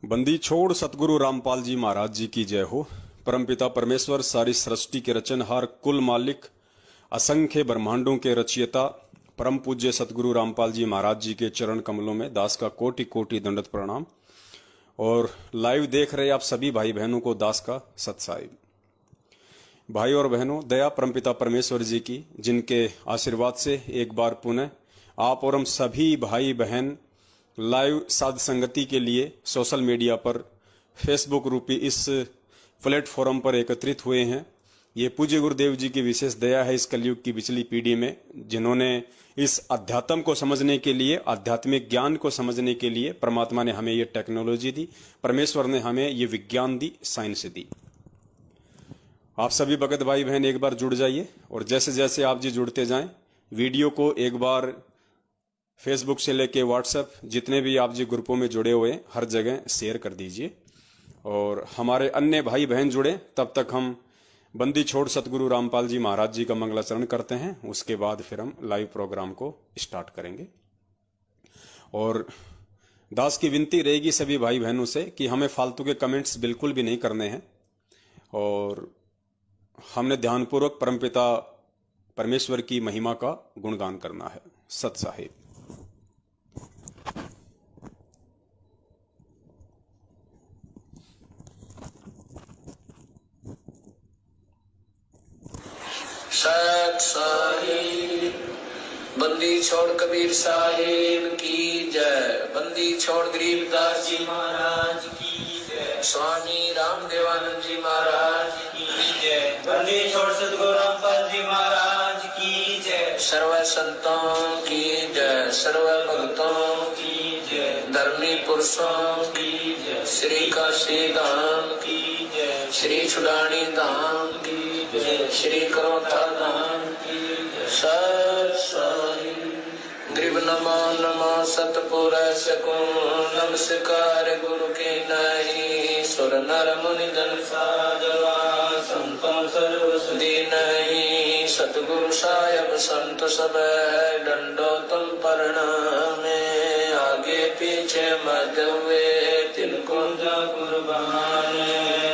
बंदी छोड़ सतगुरु रामपाल जी महाराज जी की जय हो। परमपिता परमेश्वर सारी सृष्टि के रचनहार, कुल मालिक, असंख्य ब्रह्मांडों के रचयिता, परम पूज्य सतगुरु रामपाल जी महाराज जी के चरण कमलों में दास का कोटि कोटि दंडवत प्रणाम। और लाइव देख रहे आप सभी भाई बहनों को दास का सत्साहिब। भाई और बहनों, दया परमपिता परमेश्वर जी की, जिनके आशीर्वाद से एक बार पुनः आप और हम सभी भाई बहन लाइव साध संगति के लिए सोशल मीडिया पर फेसबुक रूपी इस प्लेटफॉर्म पर एकत्रित हुए हैं। ये पूज्य गुरुदेव जी की विशेष दया है इस कलयुग की पिछली पीढ़ी में, जिन्होंने इस अध्यात्म को समझने के लिए, आध्यात्मिक ज्ञान को समझने के लिए परमात्मा ने हमें ये टेक्नोलॉजी दी, परमेश्वर ने हमें ये विज्ञान दी, साइंस दी। आप सभी भगत भाई बहन एक बार जुड़ जाइए, और जैसे जैसे आप जी जुड़ते जाएं, वीडियो को एक बार फेसबुक से लेके व्हाट्सएप, जितने भी आप जी ग्रुपों में जुड़े हुए हैं, हर जगह शेयर कर दीजिए। और हमारे अन्य भाई बहन जुड़े, तब तक हम बंदी छोड़ सतगुरु रामपाल जी महाराज जी का मंगलाचरण करते हैं। उसके बाद फिर हम लाइव प्रोग्राम को स्टार्ट करेंगे। और दास की विनती रहेगी सभी भाई बहनों से कि हमें फालतू के कमेंट्स बिल्कुल भी नहीं करने हैं, और हमने ध्यानपूर्वक परमपिता परमेश्वर की महिमा का गुणगान करना है। सत साहिब। सत साहिब। बंदी छोड़ कबीर साहिब की जय। बंदी छोड़ गरीबदास जी महाराज की जय। स्वामी रामदेवानंद जी महाराज की जय। बंदी छोड़ सतगुरु रामपाल जी महाराज की जय। सर्व संतों की जय, सर्व भक्तों की जय, धर्मी पुरुषों की जय, श्री काशी धाम की जय, श्री छुड़ानी धाम की जय, श्री करोता धाम की जय। सत साहिब। ग्रीव नमो नमो सतपुर सकुन, नमस्कार गुरु के नहीं, सुर नर मुनि जन साजवा, संतों सर्व सुधी नहीं, सतगुरु साहेब संत सब डंडो तुम प्रणामे, आगे पीछे मध्य हुए तिनको जा कुर्बान,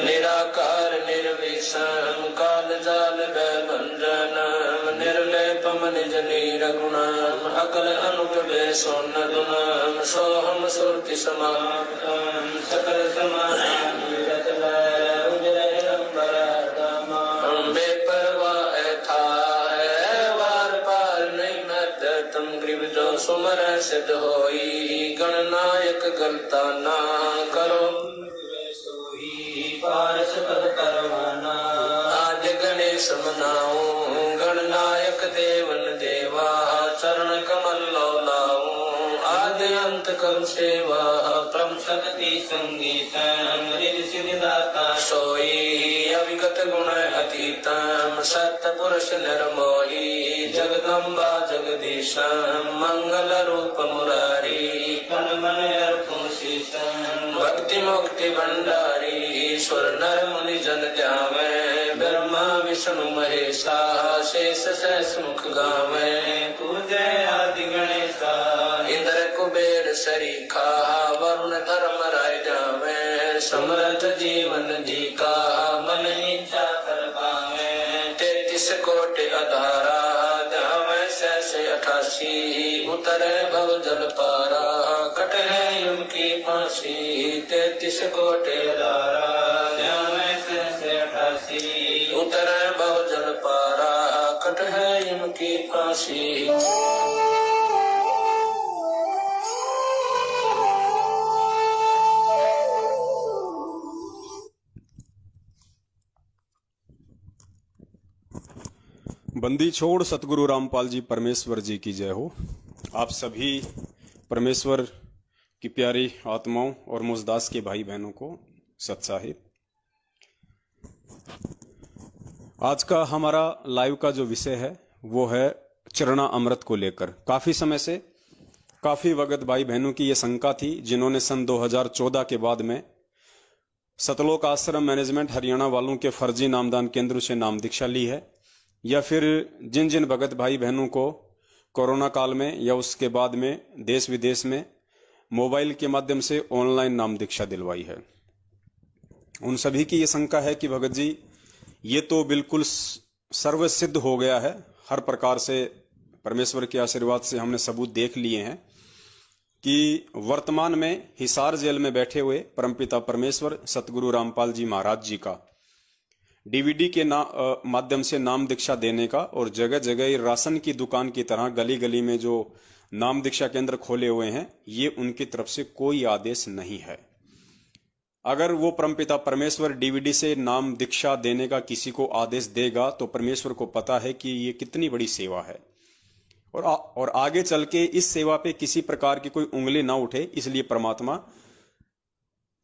निराकार निर्विषम काल जाल भंजनम, निर्लेपम निज नीर गुणम, अकल अनुपे सोन दुनम, सोहम सुरति समाप्तम, सकल समाधान सुमर सिद्ध होई, गणनायक गलता ना करो, सोई पारस पद करवाना, आज गणेश मनाऊं, गणनायक देवन देवा, चरण कमल लो लाऊं, आदि अंत करूं सेवा, परम शक्ति संगीतम, रिद्धि सिद्धि दाता सोई, अविगत गुण अतीतम, सत्य पुरुष निर्मोही, जगदम्बा जगदीशम, मंगल रूप मुरारी, तन मन अर्पण शीशम, भक्ति मुक्ति भंडारी, सुर नर मुनि जन ध्यावे, ब्रह्मा विष्णु महेशा, शेष सहस मुख गावे, पूजय आदि गणेशा, इंद्र कुबेर सरीखा, वरुण धर्म राय जावे, समर्थ जीवन जी का, मन इच्छा कर पावे, 33 कोटि अधारा, ध्यावे सहस 88, उतरे भव जल पारा, कट है युम की फांसी, 33 कोटि अधारा, ध्यावे सहस 88, उतरे भव जल पारा, कट है युम की फांसी। बंदी छोड़ सतगुरु रामपाल जी परमेश्वर जी की जय हो। आप सभी परमेश्वर की प्यारी आत्माओं और मुजदास के भाई बहनों को सत साहिब। आज का हमारा लाइव का जो विषय है वो है चरणा अमृत को लेकर। काफी समय से काफी वगत भाई बहनों की ये शंका थी, जिन्होंने सन 2014 के बाद में सतलोक आश्रम मैनेजमेंट हरियाणा वालों के फर्जी नामदान केंद्र से नाम दीक्षा ली है, या फिर जिन जिन भगत भाई बहनों को कोरोना काल में या उसके बाद में देश विदेश में मोबाइल के माध्यम से ऑनलाइन नाम दीक्षा दिलवाई है। उन सभी की ये शंका है कि भगत जी ये तो बिल्कुल सर्वसिद्ध हो गया है, हर प्रकार से परमेश्वर के आशीर्वाद से हमने सबूत देख लिए हैं कि वर्तमान में हिसार जेल में बैठे हुए परमपिता परमेश्वर सतगुरु रामपाल जी महाराज जी का डीवीडी के माध्यम से नाम दीक्षा देने का और जगह जगह राशन की दुकान की तरह गली गली में जो नाम दीक्षा केंद्र खोले हुए हैं, ये उनकी तरफ से कोई आदेश नहीं है। अगर वो परमपिता परमेश्वर डीवीडी से नाम दीक्षा देने का किसी को आदेश देगा तो परमेश्वर को पता है कि ये कितनी बड़ी सेवा है और आगे चल के इस सेवा पे किसी प्रकार की कोई उंगली ना उठे, इसलिए परमात्मा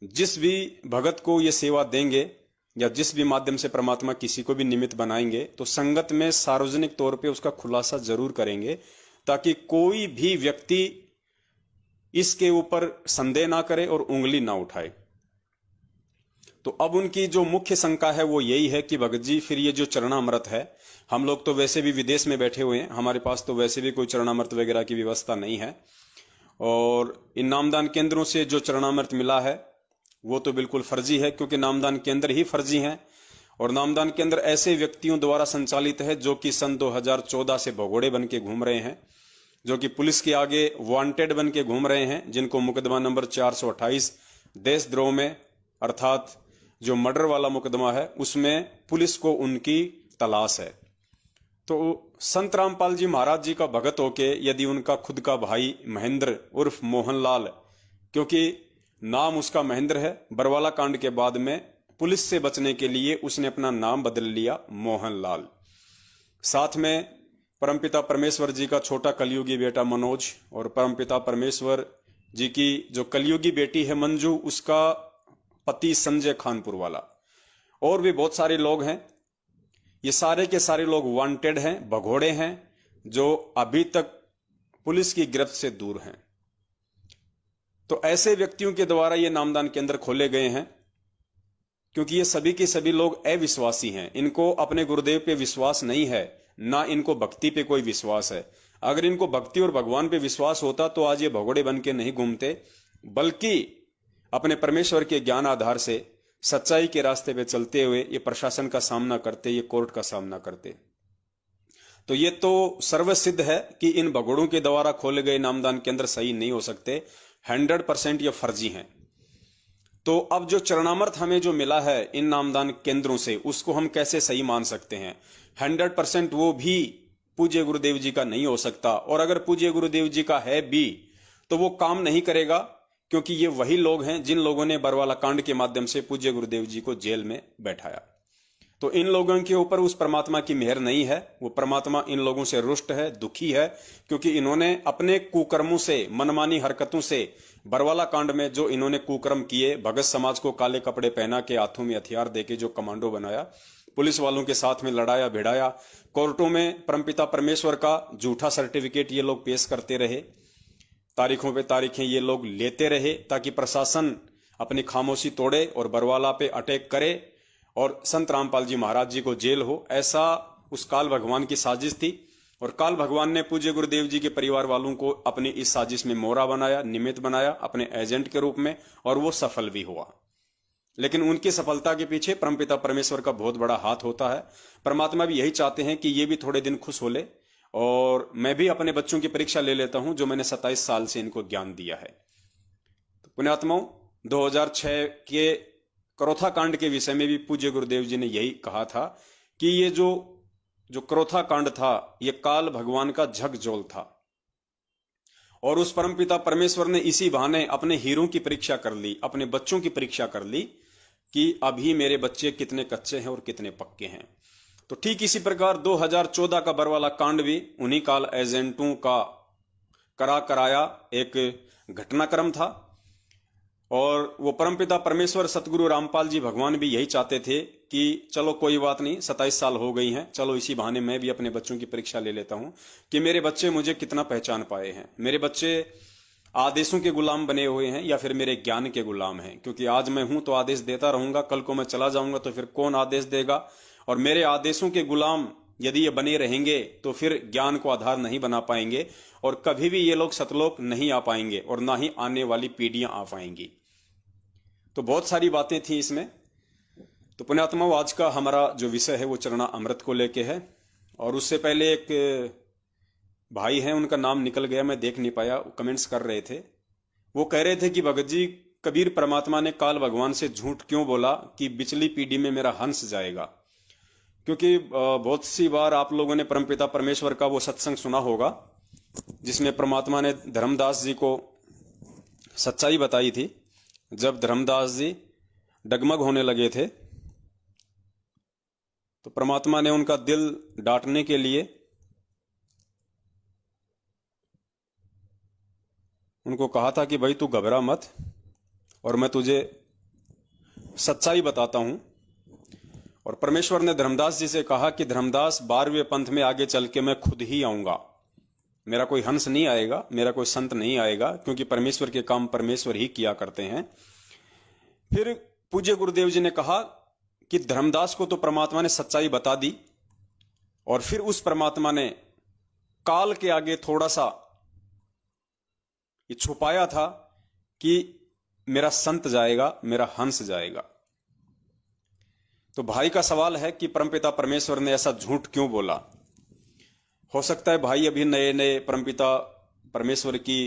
जिस भी भगत को ये सेवा देंगे या जिस भी माध्यम से परमात्मा किसी को भी निमित्त बनाएंगे तो संगत में सार्वजनिक तौर पे उसका खुलासा जरूर करेंगे, ताकि कोई भी व्यक्ति इसके ऊपर संदेह ना करे और उंगली ना उठाए। तो अब उनकी जो मुख्य शंका है वो यही है कि भगत जी फिर ये जो चरणामृत है, हम लोग तो वैसे भी विदेश में बैठे हुए हैं, हमारे पास तो वैसे भी कोई चरणामृत वगैरह की व्यवस्था नहीं है, और इन नामदान केंद्रों से जो चरणामृत मिला है वो तो बिल्कुल फर्जी है, क्योंकि नामदान केंद्र ही फर्जी हैं और नामदान केंद्र ऐसे व्यक्तियों द्वारा संचालित है जो कि सन 2014 से भगोड़े बन के घूम रहे हैं, जो कि पुलिस के आगे वांटेड बन के घूम रहे हैं, जिनको मुकदमा नंबर 428 देशद्रोह में अर्थात जो मर्डर वाला मुकदमा है उसमें पुलिस को उनकी तलाश है। तो संत रामपाल जी महाराज जी का भगत होके यदि उनका खुद का भाई महेंद्र उर्फ मोहनलाल, क्योंकि नाम उसका महेंद्र है, बरवाला कांड के बाद में पुलिस से बचने के लिए उसने अपना नाम बदल लिया मोहनलाल, साथ में परमपिता परमेश्वर जी का छोटा कलयुगी बेटा मनोज और परमपिता परमेश्वर जी की जो कलयुगी बेटी है मंजू, उसका पति संजय खानपुर वाला, और भी बहुत सारे लोग हैं। ये सारे के सारे लोग वांटेड हैं, भगोड़े हैं, जो अभी तक पुलिस की गिरफ्त से दूर हैं। तो ऐसे व्यक्तियों के द्वारा ये नामदान केंद्र खोले गए हैं, क्योंकि ये सभी के सभी लोग अविश्वासी हैं, इनको अपने गुरुदेव पे विश्वास नहीं है, ना इनको भक्ति पे कोई विश्वास है। अगर इनको भक्ति और भगवान पे विश्वास होता तो आज ये भगोड़े बन के नहीं घूमते, बल्कि अपने परमेश्वर के ज्ञान आधार से सच्चाई के रास्ते पे चलते हुए ये प्रशासन का सामना करते, ये कोर्ट का सामना करते। तो ये तो सर्वसिद्ध है कि इन भगोड़ों के द्वारा खोले गए नामदान केंद्र सही नहीं हो सकते, 100% ये फर्जी हैं। तो अब जो चरणामृत हमें जो मिला है इन नामदान केंद्रों से, उसको हम कैसे सही मान सकते हैं? 100% वो भी पूज्य गुरुदेव जी का नहीं हो सकता, और अगर पूज्य गुरुदेव जी का है भी तो वो काम नहीं करेगा, क्योंकि ये वही लोग हैं जिन लोगों ने बरवाला कांड के माध्यम से पूज्य गुरुदेव जी को जेल में बैठाया। तो इन लोगों के ऊपर उस परमात्मा की मेहर नहीं है, वो परमात्मा इन लोगों से रुष्ट है, दुखी है, क्योंकि इन्होंने अपने कुकर्मों से, मनमानी हरकतों से, बरवाला कांड में जो इन्होंने कुकर्म किए, भगत समाज को काले कपड़े पहना के हाथों में हथियार देके जो कमांडो बनाया, पुलिस वालों के साथ में लड़ाया भिड़ाया, कोर्टों में परमपिता परमेश्वर का झूठा सर्टिफिकेट ये लोग पेश करते रहे, तारीखों पे तारीखें ये लोग लेते रहे, ताकि प्रशासन अपनी खामोशी तोड़े और बरवाला पे अटैक करे और संत रामपाल जी महाराज जी को जेल हो। ऐसा उस काल भगवान की साजिश थी, और काल भगवान ने पूज्य गुरुदेव जी के परिवार वालों को अपनी इस साजिश में मोहरा बनाया, निमित्त बनाया अपने एजेंट के रूप में, और वो सफल भी हुआ। लेकिन उनकी सफलता के पीछे परमपिता परमेश्वर का बहुत बड़ा हाथ होता है। परमात्मा भी यही चाहते हैं कि ये भी थोड़े दिन खुश हो ले, और मैं भी अपने बच्चों की परीक्षा ले लेता हूं जो मैंने 27 साल से इनको ज्ञान दिया है। तो पुण्यात्माओं, 2006 के करोथा कांड के विषय में भी पूज्य गुरुदेव जी ने यही कहा था कि ये जो करोथा कांड था ये काल भगवान का झकझोल था, और उस परमपिता परमेश्वर ने इसी बहाने अपने हीरों की परीक्षा कर ली, अपने बच्चों की परीक्षा कर ली कि अभी मेरे बच्चे कितने कच्चे हैं और कितने पक्के हैं। तो ठीक इसी प्रकार 2014 का बरवाला कांड भी उन्हीं काल एजेंटों का कराया एक घटनाक्रम था, और वो परमपिता परमेश्वर सतगुरु रामपाल जी भगवान भी यही चाहते थे कि चलो कोई बात नहीं, 27 साल हो गई हैं, चलो इसी बहाने मैं भी अपने बच्चों की परीक्षा ले लेता हूं कि मेरे बच्चे मुझे कितना पहचान पाए हैं, मेरे बच्चे आदेशों के गुलाम बने हुए हैं या फिर मेरे ज्ञान के गुलाम हैं। क्योंकि आज मैं हूं तो आदेश देता रहूंगा, कल को मैं चला जाऊंगा तो फिर कौन आदेश देगा, और मेरे आदेशों के गुलाम यदि ये बने रहेंगे तो फिर ज्ञान को आधार नहीं बना पाएंगे, और कभी भी ये लोग सतलोक नहीं आ पाएंगे और ना ही आने वाली पीढ़ियां आ पाएंगी। तो बहुत सारी बातें थी इसमें। तो पुण्यात्माओं, आज का हमारा जो विषय है वो चरणा अमृत को लेके है। और उससे पहले एक भाई हैं, उनका नाम निकल गया, मैं देख नहीं पाया, कमेंट्स कर रहे थे। वो कह रहे थे कि भगत जी, कबीर परमात्मा ने काल भगवान से झूठ क्यों बोला कि पिछली पीढ़ी में मेरा हंस जाएगा। क्योंकि बहुत सी बार आप लोगों ने परमपिता परमेश्वर का वो सत्संग सुना होगा जिसमें परमात्मा ने धर्मदास जी को सच्चाई बताई थी। जब धर्मदास जी डगमग होने लगे थे तो परमात्मा ने उनका दिल डांटने के लिए उनको कहा था कि भाई तू घबरा मत और मैं तुझे सच्चाई बताता हूं। और परमेश्वर ने धर्मदास जी से कहा कि धर्मदास, 12वें पंथ में आगे चल के मैं खुद ही आऊंगा, मेरा कोई हंस नहीं आएगा, मेरा कोई संत नहीं आएगा, क्योंकि परमेश्वर के काम परमेश्वर ही किया करते हैं। फिर पूज्य गुरुदेव जी ने कहा कि धर्मदास को तो परमात्मा ने सच्चाई बता दी और फिर उस परमात्मा ने काल के आगे थोड़ा सा ये छुपाया था कि मेरा संत जाएगा, मेरा हंस जाएगा। तो भाई का सवाल है कि परमपिता परमेश्वर ने ऐसा झूठ क्यों बोला। हो सकता है भाई अभी नए नए परमपिता परमेश्वर की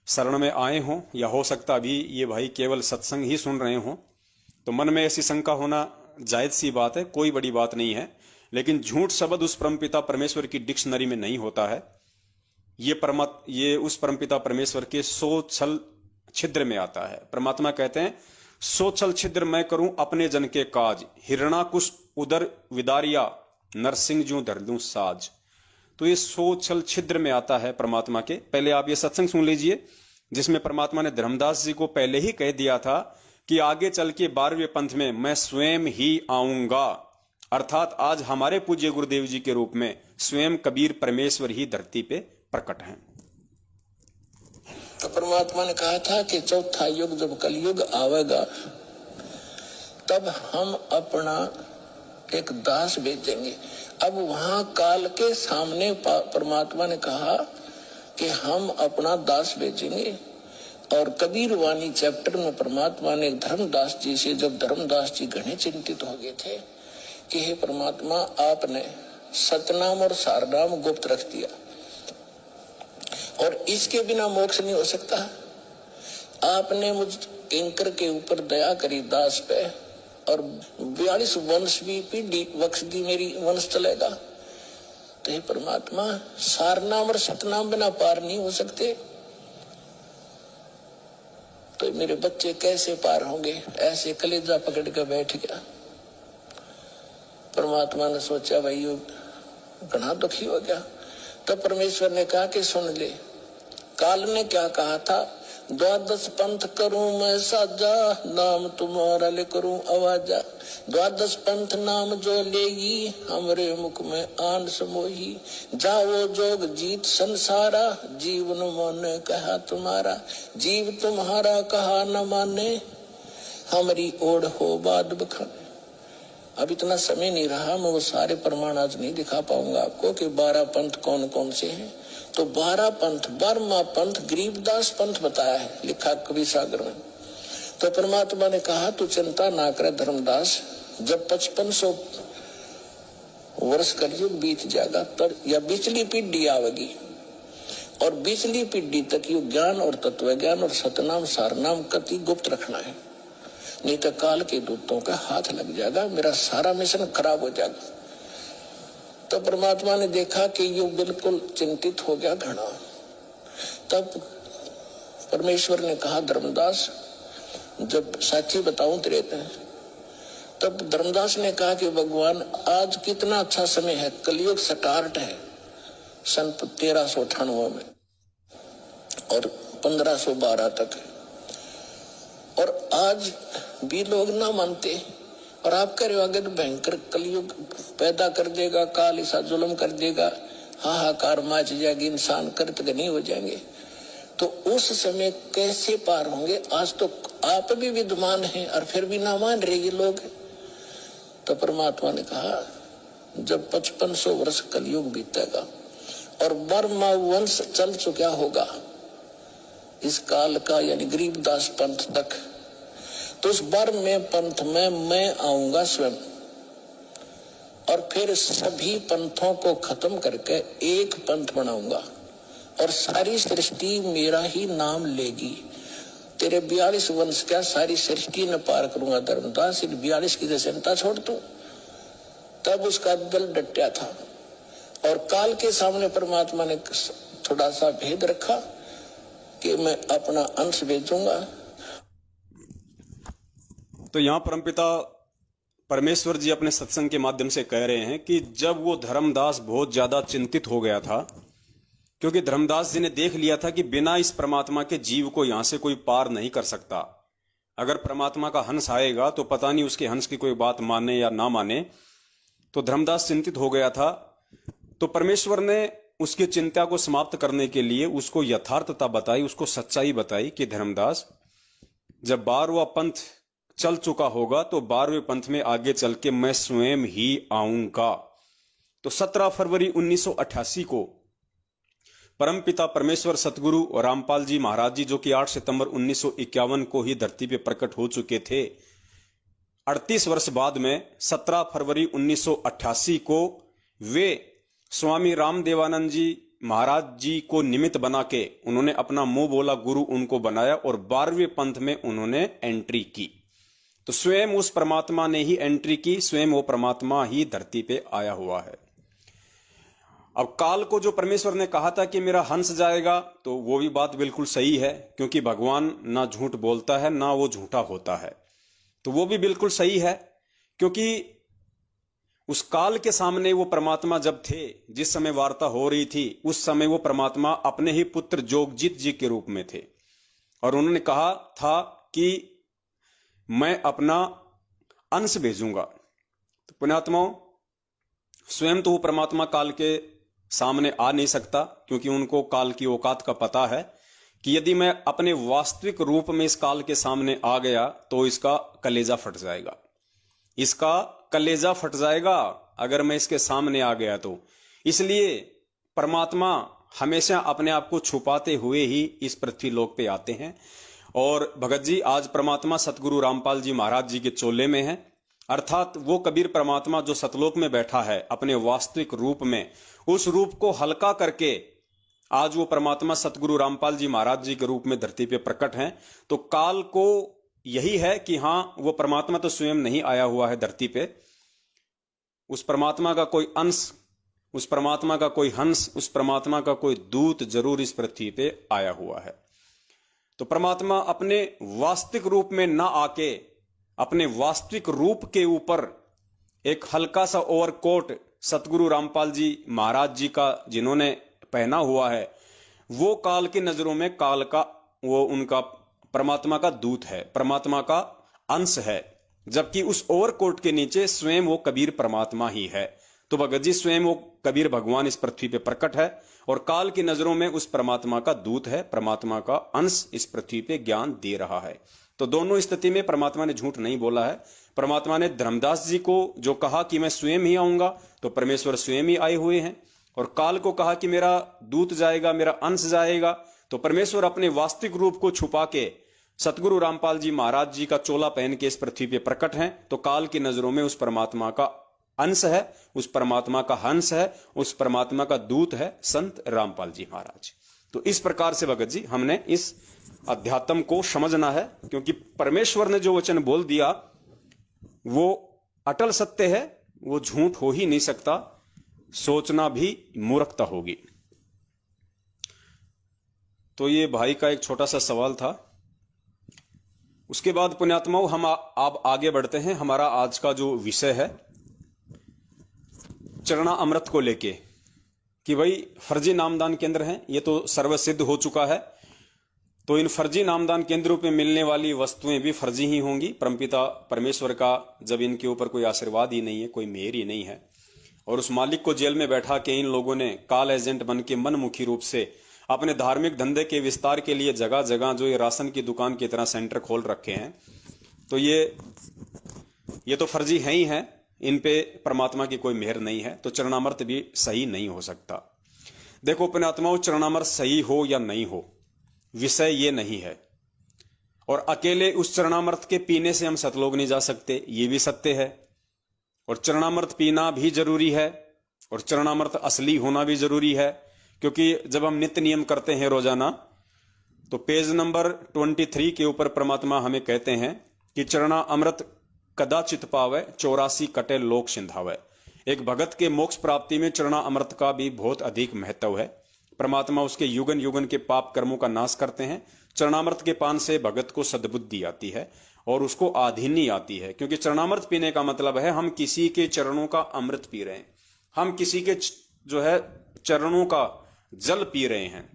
शरण में आए हों, या हो सकता अभी ये भाई केवल सत्संग ही सुन रहे हों। तो मन में ऐसी शंका होना जायज सी बात है, कोई बड़ी बात नहीं है। लेकिन झूठ शब्द उस परमपिता परमेश्वर की डिक्शनरी में नहीं होता है। ये उस परमपिता परमेश्वर के 100 छल छिद्र में आता है। परमात्मा कहते हैं, 100 छल छिद्र मैं करूं अपने जन के काज, हिरणाकुश उदर विदारिया, नरसिंह जूं धर दूं साज। तो ये 100 छल छिद्र में आता है परमात्मा के। पहले आप ये सत्संग सुन लीजिए जिसमें परमात्मा ने धर्मदास जी को पहले ही कह दिया था कि आगे चल के 12वें पंथ में मैं स्वयं ही आऊंगा। अर्थात आज हमारे पूज्य गुरुदेव जी के रूप में स्वयं कबीर परमेश्वर ही धरती पे प्रकट हैं। तो परमात्मा ने कहा था कि चौथा युग जब कलयुग आवेगा तब हम अपना एक दास भेजेंगे। अब वहां काल के सामने परमात्मा ने कहा कि हम अपना दास भेजेंगे। और कबीर वाणी चैप्टर में परमात्मा ने धर्मदास जी से, जब धर्मदास जी घने चिंतित हो गए थे कि हे परमात्मा, आपने सतनाम और सारनाम गुप्त रख दिया और इसके बिना मोक्ष नहीं हो सकता। आपने मुझ किंकर के ऊपर दया करी दास पे और 42 वंश भी पीढ़ी बख्श दी, मेरी वंश चलेगा। तो हे परमात्मा, सारनाम और सतनाम बिना पार नहीं हो सकते, तो मेरे बच्चे कैसे पार होंगे। ऐसे कलेजा पकड़ कर बैठ गया। परमात्मा ने सोचा भाई ये घना दुखी हो गया। तब परमेश्वर ने कहा कि सुन ले, काल ने क्या कहा था, 12 पंथ करूं मैं साजा, नाम तुम्हारा ले करूं आवाजा। 12 पंथ नाम जो लेगी, हमरे मुख में आन समोही। जाओ जोग जीत संसारा, जीवन माने कहा तुम्हारा। जीव तुम्हारा कहा न माने, हमारी ओढ़ हो बाद बखाने। अब इतना समय नहीं रहा, मैं वो सारे प्रमाण आज नहीं दिखा पाऊंगा आपको कि 12 पंथ कौन कौन से हैं। तो 12 पंथ, 12वां पंथ गरीबदास पंथ बताया है, लिखा कवि सागर में। तो परमात्मा ने कहा तू चिंता ना करे धर्मदास, जब 5500 वर्ष कलयुग बीत जाएगा तब या बिचली पीढ़ी आवेगी और बिचली पीढ़ी तक ये ज्ञान और तत्व ज्ञान और सतनाम सारनाम कति गुप्त रखना है, नहीं तो काल के दूतों का हाथ लग जाएगा, मेरा सारा मिशन खराब हो जाएगा। तो परमात्मा ने देखा कि ये बिल्कुल चिंतित हो गया घना। तब परमेश्वर ने कहा धर्मदास, जब साक्षी बताऊं तेरे, तब धर्मदास ने कहा कि भगवान आज कितना अच्छा समय है, कलयुग स्टार्ट है सन 1398 में और 1512 तक, और आज भी लोग ना मानते और आप कह रहे हो आगे तो भयंकर कलयुग पैदा कर देगा, काल ऐसा जुल्म कर देगा, हाहाकार मच जाएगी, इंसान कृतघ्नी हो जाएंगे। तो उस समय कैसे पार होंगे। आज तो आप भी विद्वान हैं और फिर भी ना मान रहे ये लोग। तो परमात्मा ने कहा जब 5500 वर्ष कलयुग बीतेगा और बर्मा वंश चल चुका होगा इस काल का, यानी गरीबदास पंथ तक। तो उस बर्म में पंथ में मैं आऊंगा स्वयं, और फिर सभी पंथों को खत्म करके एक पंथ बनाऊंगा, और सारी सृष्टि मेरा ही नाम लेगी। तेरे 42 वंश क्या सारी सृष्टि न पार करूंगा धर्मदास, 42 की चिंता छोड़ तू। तब उसका दिल डटा था, और काल के सामने परमात्मा ने थोड़ा सा भेद रखा कि मैं अपना अंश भेजूंगा। तो यहाँ परमपिता परमेश्वर जी अपने सत्संग के माध्यम से कह रहे हैं कि जब वो धर्मदास बहुत ज्यादा चिंतित हो गया था, क्योंकि धर्मदास जी ने देख लिया था कि बिना इस परमात्मा के जीव को यहां से कोई पार नहीं कर सकता। अगर परमात्मा का हंस आएगा तो पता नहीं उसके हंस की कोई बात माने या ना माने। तो धर्मदास चिंतित हो गया था। तो परमेश्वर ने उसकी चिंता को समाप्त करने के लिए उसको यथार्थता बताई, उसको सच्चाई बताई कि धर्मदास, जब 12वां पंथ चल चुका होगा तो 12वें पंथ में आगे चल के मैं स्वयं ही आऊंगा। तो 17 फरवरी 1988 को परमपिता परमेश्वर सतगुरु रामपाल जी महाराज जी, जो कि 8 सितंबर 1951 को ही धरती पे प्रकट हो चुके थे, 38 वर्ष बाद में 17 फरवरी 1988 को वे स्वामी रामदेवानंद जी महाराज जी को निमित्त बना के उन्होंने अपना मुंह बोला गुरु उनको बनाया, और 12वें पंथ में उन्होंने एंट्री की। तो स्वयं उस परमात्मा ने ही एंट्री की, स्वयं वो परमात्मा ही धरती पे आया हुआ है। अब काल को जो परमेश्वर ने कहा था कि मेरा हंस जाएगा, तो वो भी बात बिल्कुल सही है, क्योंकि भगवान ना झूठ बोलता है ना वो झूठा होता है। तो वो भी बिल्कुल सही है, क्योंकि उस काल के सामने वो परमात्मा जब थे, जिस समय वार्ता हो रही थी, उस समय वो परमात्मा अपने ही पुत्र जोगजीत जी के रूप में थे, और उन्होंने कहा था कि मैं अपना अंश भेजूंगा। तो पुण्यात्माओं, स्वयं तो वो परमात्मा काल के सामने आ नहीं सकता, क्योंकि उनको काल की औकात का पता है कि यदि मैं अपने वास्तविक रूप में इस काल के सामने आ गया तो इसका कलेजा फट जाएगा, इसका कलेजा फट जाएगा अगर मैं इसके सामने आ गया तो। इसलिए परमात्मा हमेशा अपने आप को छुपाते हुए ही इस पृथ्वी लोक पे आते हैं। और भगत जी, आज परमात्मा सतगुरु रामपाल जी महाराज जी के चोले में है, अर्थात वो कबीर परमात्मा जो सतलोक में बैठा है अपने वास्तविक रूप में, उस रूप को हल्का करके आज वो परमात्मा सतगुरु रामपाल जी महाराज जी के रूप में धरती पे प्रकट हैं। तो काल को यही है कि हाँ, वो परमात्मा तो स्वयं नहीं आया हुआ है धरती पे, उस परमात्मा का कोई अंश, उस परमात्मा का कोई हंस, उस परमात्मा का कोई दूत जरूर इस पृथ्वी पे आया हुआ है। तो परमात्मा अपने वास्तविक रूप में ना आके अपने वास्तविक रूप के ऊपर एक हल्का सा ओवरकोट सतगुरु रामपाल जी महाराज जी का जिन्होंने पहना हुआ है, वो काल की नजरों में काल का, वो उनका परमात्मा का दूत है, परमात्मा का अंश है, जबकि उस ओवरकोट के नीचे स्वयं वो कबीर परमात्मा ही है। तो भगत जी, स्वयं वो कबीर भगवान इस पृथ्वी पे प्रकट है और काल की नजरों में उस परमात्मा का दूत है, परमात्मा का अंश इस पृथ्वी पे ज्ञान दे रहा है। तो दोनों स्थिति में परमात्मा ने झूठ नहीं बोला है। परमात्मा ने धर्मदास जी को जो कहा कि मैं स्वयं ही आऊंगा, तो परमेश्वर स्वयं ही आए हुए हैं, और काल को कहा कि मेरा दूत जाएगा, मेरा अंश जाएगा, तो परमेश्वर अपने वास्तविक रूप को छुपा के सतगुरु रामपाल जी महाराज जी का चोला पहन के इस पृथ्वी पे प्रकट हैं। तो काल की नजरों में उस परमात्मा का अंश है, उस परमात्मा का हंस है, उस परमात्मा का दूत है संत रामपाल जी महाराज। तो इस प्रकार से भगत जी हमने इस अध्यात्म को समझना है, क्योंकि परमेश्वर ने जो वचन बोल दिया वो अटल सत्य है, वो झूठ हो ही नहीं सकता, सोचना भी मूर्खता होगी। तो ये भाई का एक छोटा सा सवाल था। उसके बाद पुण्यात्माओं, हम आप आगे बढ़ते हैं। हमारा आज का जो विषय है चरणा अमृत को लेके, कि भाई फर्जी नामदान केंद्र हैं, ये तो सर्वसिद्ध हो चुका है। तो इन फर्जी नामदान केंद्रों पे मिलने वाली वस्तुएं भी फर्जी ही होंगी। परमपिता परमेश्वर का जब इनके ऊपर कोई आशीर्वाद ही नहीं है, कोई मेहर ही नहीं है, और उस मालिक को जेल में बैठा के इन लोगों ने काल एजेंट बन के मनमुखी रूप से अपने धार्मिक धंधे के विस्तार के लिए जगह जगह जो ये राशन की दुकान की तरह सेंटर खोल रखे हैं, तो ये तो फर्जी है ही है, इन पे परमात्मा की कोई मेहर नहीं है। तो चरणामृत भी सही नहीं हो सकता। देखो पुण्यात्माओं, चरणामृत सही हो या नहीं हो, विषय ये नहीं है। और अकेले उस चरणामृत के पीने से हम सतलोक नहीं जा सकते, ये भी सत्य है। और चरणामृत पीना भी जरूरी है, और चरणामृत असली होना भी जरूरी है। क्योंकि जब हम नित्य नियम करते हैं रोजाना, तो पेज नंबर 23 के ऊपर परमात्मा हमें कहते हैं कि चरणा अमृत कदाचित पावे 84 कटे लोक सिंधावे। एक भगत के मोक्ष प्राप्ति में चरणा अमृत का भी बहुत अधिक महत्व है। परमात्मा उसके युगन युगन के पाप कर्मों का नाश करते हैं। चरणामृत के पान से भगत को सद्बुद्धि आती है और उसको आधीनी आती है। क्योंकि चरणामृत पीने का मतलब है हम किसी के चरणों का अमृत पी रहे हैं, हम किसी के जो है चरणों का जल पी रहे हैं।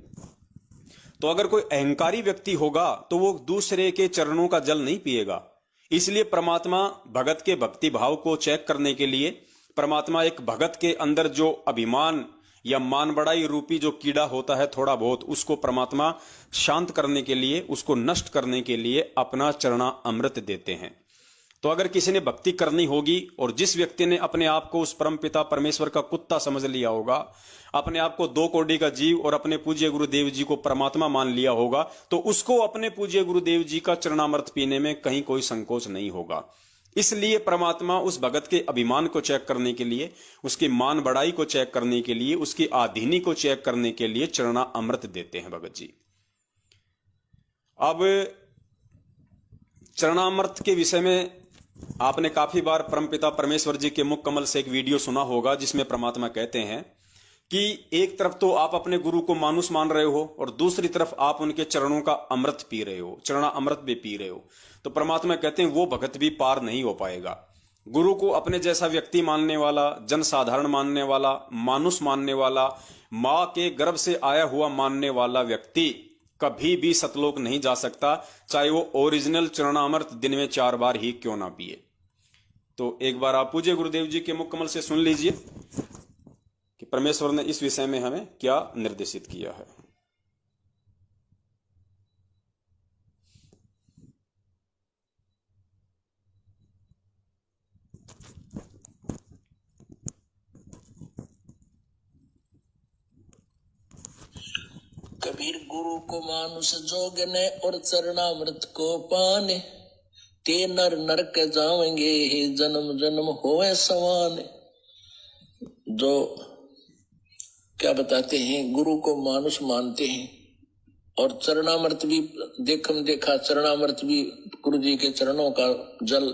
तो अगर कोई अहंकारी व्यक्ति होगा तो वो दूसरे के चरणों का जल नहीं पिएगा। इसलिए परमात्मा भगत के भक्ति भाव को चेक करने के लिए, परमात्मा एक भगत के अंदर जो अभिमान या मान बड़ाई रूपी जो कीड़ा होता है थोड़ा बहुत, उसको परमात्मा शांत करने के लिए, उसको नष्ट करने के लिए अपना चरणा अमृत देते हैं। तो अगर किसी ने भक्ति करनी होगी और जिस व्यक्ति ने अपने आप को उस परम पिता परमेश्वर का कुत्ता समझ लिया होगा, अपने आप को 2 कोटि का जीव और अपने पूज्य गुरुदेव जी को परमात्मा मान लिया होगा, तो उसको अपने पूज्य गुरुदेव जी का चरणामृत पीने में कहीं कोई संकोच नहीं होगा। इसलिए परमात्मा उस भगत के अभिमान को चेक करने के लिए, उसकी मान बढ़ाई को चेक करने के लिए, उसकी आधीनी को चेक करने के लिए चरणा अमृत देते हैं भगत जी। अब चरणामृत के विषय में आपने काफी बार परमपिता परमेश्वर जी के मुख कमल से एक वीडियो सुना होगा, जिसमें परमात्मा कहते हैं कि एक तरफ तो आप अपने गुरु को मानुष मान रहे हो और दूसरी तरफ आप उनके चरणों का अमृत पी रहे हो, चरणा अमृत भी पी रहे हो। तो परमात्मा कहते हैं वो भगत भी पार नहीं हो पाएगा। गुरु को अपने जैसा व्यक्ति मानने वाला, जन साधारण मानने वाला, मानुष मानने वाला, मां के गर्भ से आया हुआ मानने वाला व्यक्ति कभी भी सतलोक नहीं जा सकता, चाहे वो ओरिजिनल चरणामृत दिन में 4 बार ही क्यों ना पिए। तो एक बार आप पूज्य गुरुदेव जी के मुख कमल से सुन लीजिए कि परमेश्वर ने इस विषय में हमें क्या निर्देशित किया है। कबीर गुरु को मानुष जोगने और चरणामृत को पाने, ते नर नरक जावेंगे जन्म जन्म होए समान। जो क्या बताते हैं, गुरु को मानुष मानते हैं और चरणामृत भी देखम देखा, चरणामृत भी गुरु जी के चरणों का जल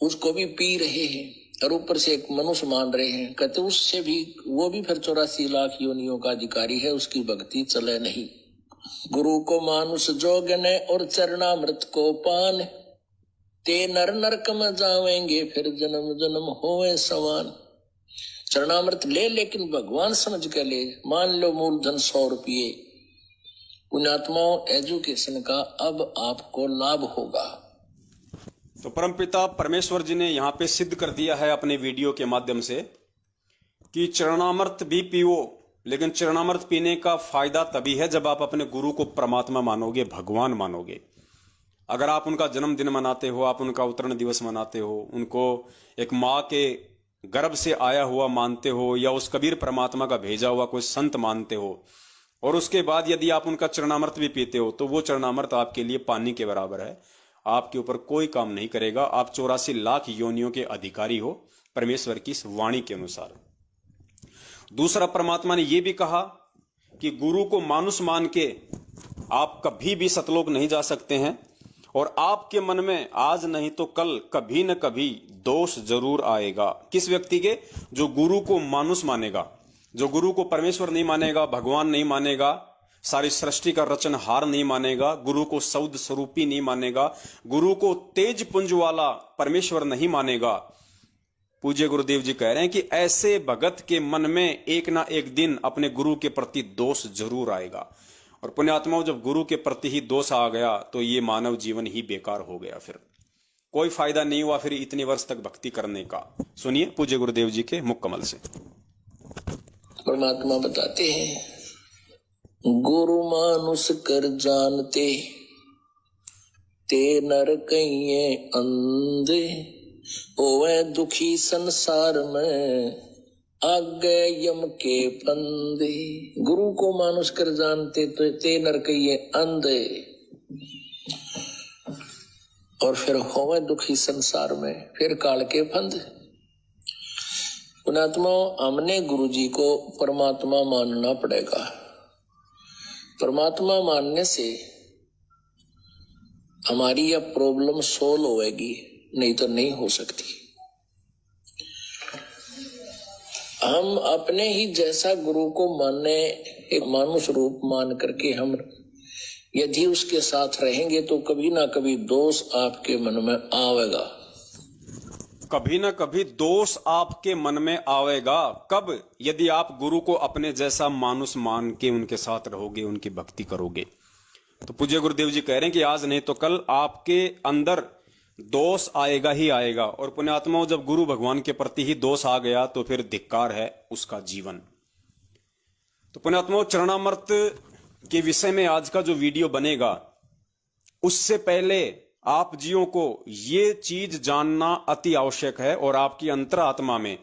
उसको भी पी रहे हैं और ऊपर से एक मनुष्य मान रहे हैं। कहते उससे भी, वो भी फिर 84 लाख योनियों का अधिकारी है, उसकी भक्ति चले नहीं। गुरु को मानुष जोगने और चरणामृत को पान, ते नर नरक में जावेंगे फिर जन्म जन्म होए समान। चरणामृत ले, लेकिन भगवान समझ के ले। मान लो मूलधन 100 रुपये। पुण्यात्माओं, एजुकेशन का अब आपको लाभ होगा। तो परमपिता परमेश्वर जी ने यहां पे सिद्ध कर दिया है अपने वीडियो के माध्यम से कि चरणामृत भी पियो, लेकिन चरणामृत पीने का फायदा तभी है जब आप अपने गुरु को परमात्मा मानोगे, भगवान मानोगे। अगर आप उनका जन्मदिन मनाते हो, आप उनका अवतरण दिवस मनाते हो, उनको एक माँ के गर्भ से आया हुआ मानते हो, या उस कबीर परमात्मा का भेजा हुआ कोई संत मानते हो, और उसके बाद यदि आप उनका चरणामृत भी पीते हो, तो वो चरणामृत आपके लिए पानी के बराबर है, आपके ऊपर कोई काम नहीं करेगा। आप 84 लाख योनियों के अधिकारी हो परमेश्वर की इस वाणी के अनुसार। दूसरा, परमात्मा ने यह भी कहा कि गुरु को मानुष मान के आप कभी भी सतलोक नहीं जा सकते हैं, और आपके मन में आज नहीं तो कल कभी न कभी दोष जरूर आएगा। किस व्यक्ति के? जो गुरु को मानुष मानेगा, जो गुरु को परमेश्वर नहीं मानेगा, भगवान नहीं मानेगा, सारी सृष्टि का रचनहार नहीं मानेगा, गुरु को सौद स्वरूपी नहीं मानेगा, गुरु को तेज पुंज वाला परमेश्वर नहीं मानेगा। पूज्य गुरुदेव जी कह रहे हैं कि ऐसे भगत के मन में एक ना एक दिन अपने गुरु के प्रति दोष जरूर आएगा। और पुण्यात्माओं, जब गुरु के प्रति ही दोष आ गया तो ये मानव जीवन ही बेकार हो गया, फिर कोई फायदा नहीं हुआ फिर इतने वर्ष तक भक्ति करने का। सुनिए पूज्य गुरुदेव जी के मुख कमल से। परमात्मा बताते हैं, गुरु मानुष कर जानते, ते नर कहिए अंधे, ओवे दुखी संसार में आगे यम के फंदे। गुरु को मानुष कर जानते तो ते नर कहिए अंधे। और फिर होवे दुखी संसार में, फिर काल के फंद। पुणात्मा, हमने गुरु जी को परमात्मा मानना पड़ेगा। परमात्मा मानने से हमारी यह प्रॉब्लम सोल्व होएगी, नहीं तो नहीं हो सकती। हम अपने ही जैसा गुरु को माने, एक मानुष रूप मान करके हम यदि उसके साथ रहेंगे तो कभी ना कभी दोष आपके मन में आवेगा। कभी ना कभी दोष आपके मन में आवेगा। कब? यदि आप गुरु को अपने जैसा मानुष मान के उनके साथ रहोगे, उनकी भक्ति करोगे। तो पूज्य गुरुदेव जी कह रहे हैं कि आज नहीं तो कल आपके अंदर दोष आएगा ही आएगा। और पुण्यात्माओं, जब गुरु भगवान के प्रति ही दोष आ गया तो फिर धिक्कार है उसका जीवन। तो पुण्यात्माओं, चरणामृत के विषय में आज का जो वीडियो बनेगा, उससे पहले आप जियों को ये चीज जानना अति आवश्यक है और आपकी अंतरात्मा में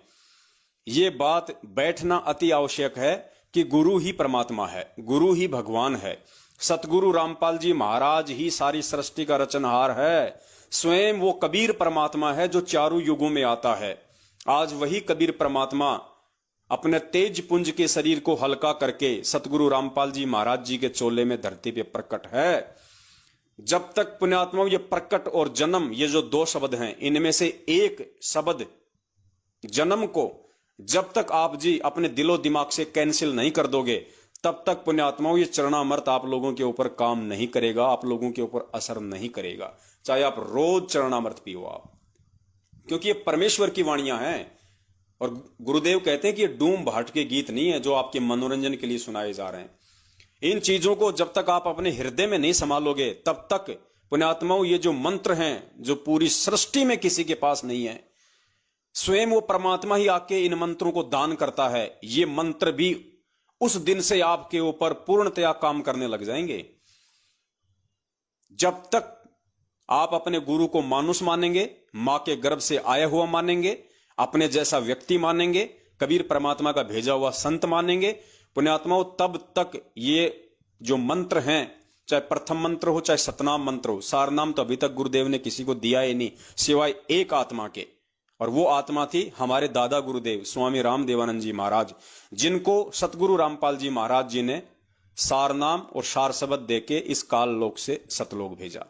ये बात बैठना अति आवश्यक है कि गुरु ही परमात्मा है, गुरु ही भगवान है। सतगुरु रामपाल जी महाराज ही सारी सृष्टि का रचनहार है। स्वयं वो कबीर परमात्मा है जो चारों युगों में आता है। आज वही कबीर परमात्मा अपने तेज पुंज के शरीर को हल्का करके सतगुरु रामपाल जी महाराज जी के चोले में धरती पे प्रकट है। जब तक पुण्यात्माओं ये प्रकट और जन्म, ये जो दो शब्द हैं, इनमें से एक शब्द जन्म को जब तक आप जी अपने दिलो दिमाग से कैंसिल नहीं कर दोगे, तब तक पुण्यात्माओं ये चरणामृत आप लोगों के ऊपर काम नहीं करेगा, आप लोगों के ऊपर असर नहीं करेगा, चाहे आप रोज चरणामृत पियो आप, क्योंकि ये परमेश्वर की वाणियां हैं। और गुरुदेव कहते हैं कि ये डूम भाट के गीत नहीं है जो आपके मनोरंजन के लिए सुनाए जा रहे हैं। इन चीजों को जब तक आप अपने हृदय में नहीं संभालोगे, तब तक पुण्यात्माओं ये जो मंत्र हैं जो पूरी सृष्टि में किसी के पास नहीं है, स्वयं वो परमात्मा ही आके इन मंत्रों को दान करता है, ये मंत्र भी उस दिन से आपके ऊपर पूर्णतया काम करने लग जाएंगे। जब तक आप अपने गुरु को मानुष मानेंगे, मां के गर्भ से आया हुआ मानेंगे, अपने जैसा व्यक्ति मानेंगे, कबीर परमात्मा का भेजा हुआ संत मानेंगे, पुण्यात्माओं, तब तक ये जो मंत्र हैं, चाहे प्रथम मंत्र हो चाहे सतनाम मंत्र हो, सारनाम तो अभी तक गुरुदेव ने किसी को दिया ही नहीं सिवाय एक आत्मा के, और वो आत्मा थी हमारे दादा गुरुदेव स्वामी रामदेवानंद जी महाराज, जिनको सतगुरु रामपाल जी महाराज जी ने सारनाम और सार शब्द देके इस काल लोक से सतलोक भेजा।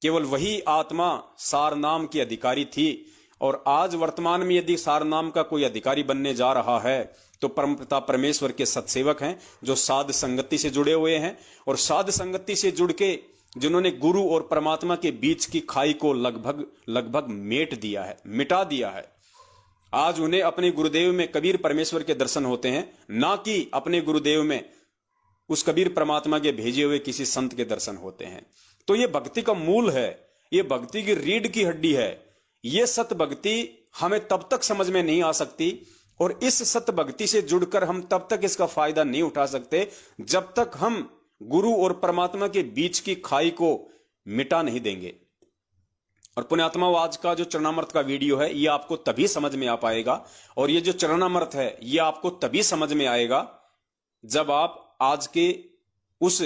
केवल वही आत्मा सारनाम की अधिकारी थी। और आज वर्तमान में यदि सारनाम का कोई अधिकारी बनने जा रहा है तो परमपिता परमेश्वर के सत्सेवक हैं जो साध संगति से जुड़े हुए हैं, और साध संगति से जुड़ के जिन्होंने गुरु और परमात्मा के बीच की खाई को लगभग मिटा दिया है। आज उन्हें अपने गुरुदेव में कबीर परमेश्वर के दर्शन होते हैं, ना कि अपने गुरुदेव में उस कबीर परमात्मा के भेजे हुए किसी संत के दर्शन होते हैं। तो ये भक्ति का मूल है, ये भक्ति की रीढ़ की हड्डी है। ये सत भक्ति हमें तब तक समझ में नहीं आ सकती और इस सत भक्ति से जुड़कर हम तब तक इसका फायदा नहीं उठा सकते जब तक हम गुरु और परमात्मा के बीच की खाई को मिटा नहीं देंगे। और पुण्यात्मा, आज का जो चरणामृत का वीडियो है ये आपको तभी समझ में आ पाएगा, और ये जो चरणामृत है ये आपको तभी समझ में आएगा जब आप आज के उस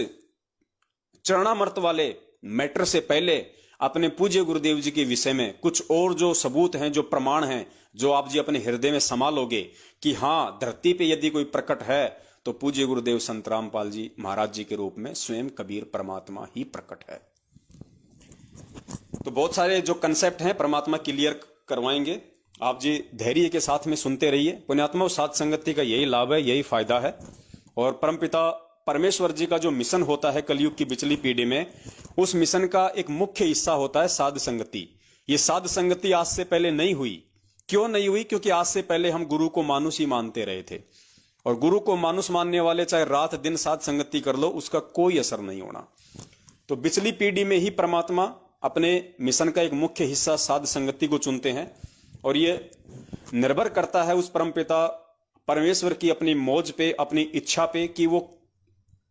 चरणामृत वाले मैटर से पहले अपने पूज्य गुरुदेव जी के विषय में कुछ और जो सबूत हैं, जो प्रमाण हैं, जो आप जी अपने हृदय में संभालोगे कि हाँ, धरती पे यदि कोई प्रकट है तो पूज्य गुरुदेव संत रामपाल जी महाराज जी के रूप में स्वयं कबीर परमात्मा ही प्रकट है। तो बहुत सारे जो कंसेप्ट हैं परमात्मा क्लियर करवाएंगे, आप जी धैर्य के साथ में सुनते रहिए। पुण्यात्मा, साध संगति का यही लाभ है, यही फायदा है। और परमपिता परमेश्वर जी का जो मिशन होता है कलयुग की बिचली पीढ़ी में, उस मिशन का एक मुख्य हिस्सा होता है साध संगति। ये साध संगति आज से पहले नहीं हुई। क्यों नहीं हुई? क्योंकि आज से पहले हम गुरु को मानुष ही मानते रहे थे, और गुरु को मानुष मानने वाले चाहे रात दिन साध संगति कर लो, उसका कोई असर नहीं होना। तो बिचली पीढ़ी में ही परमात्मा अपने मिशन का एक मुख्य हिस्सा साध संगति को चुनते हैं, और ये निर्भर करता है उस परमपिता परमेश्वर की अपनी मौज पे, अपनी इच्छा पे कि वो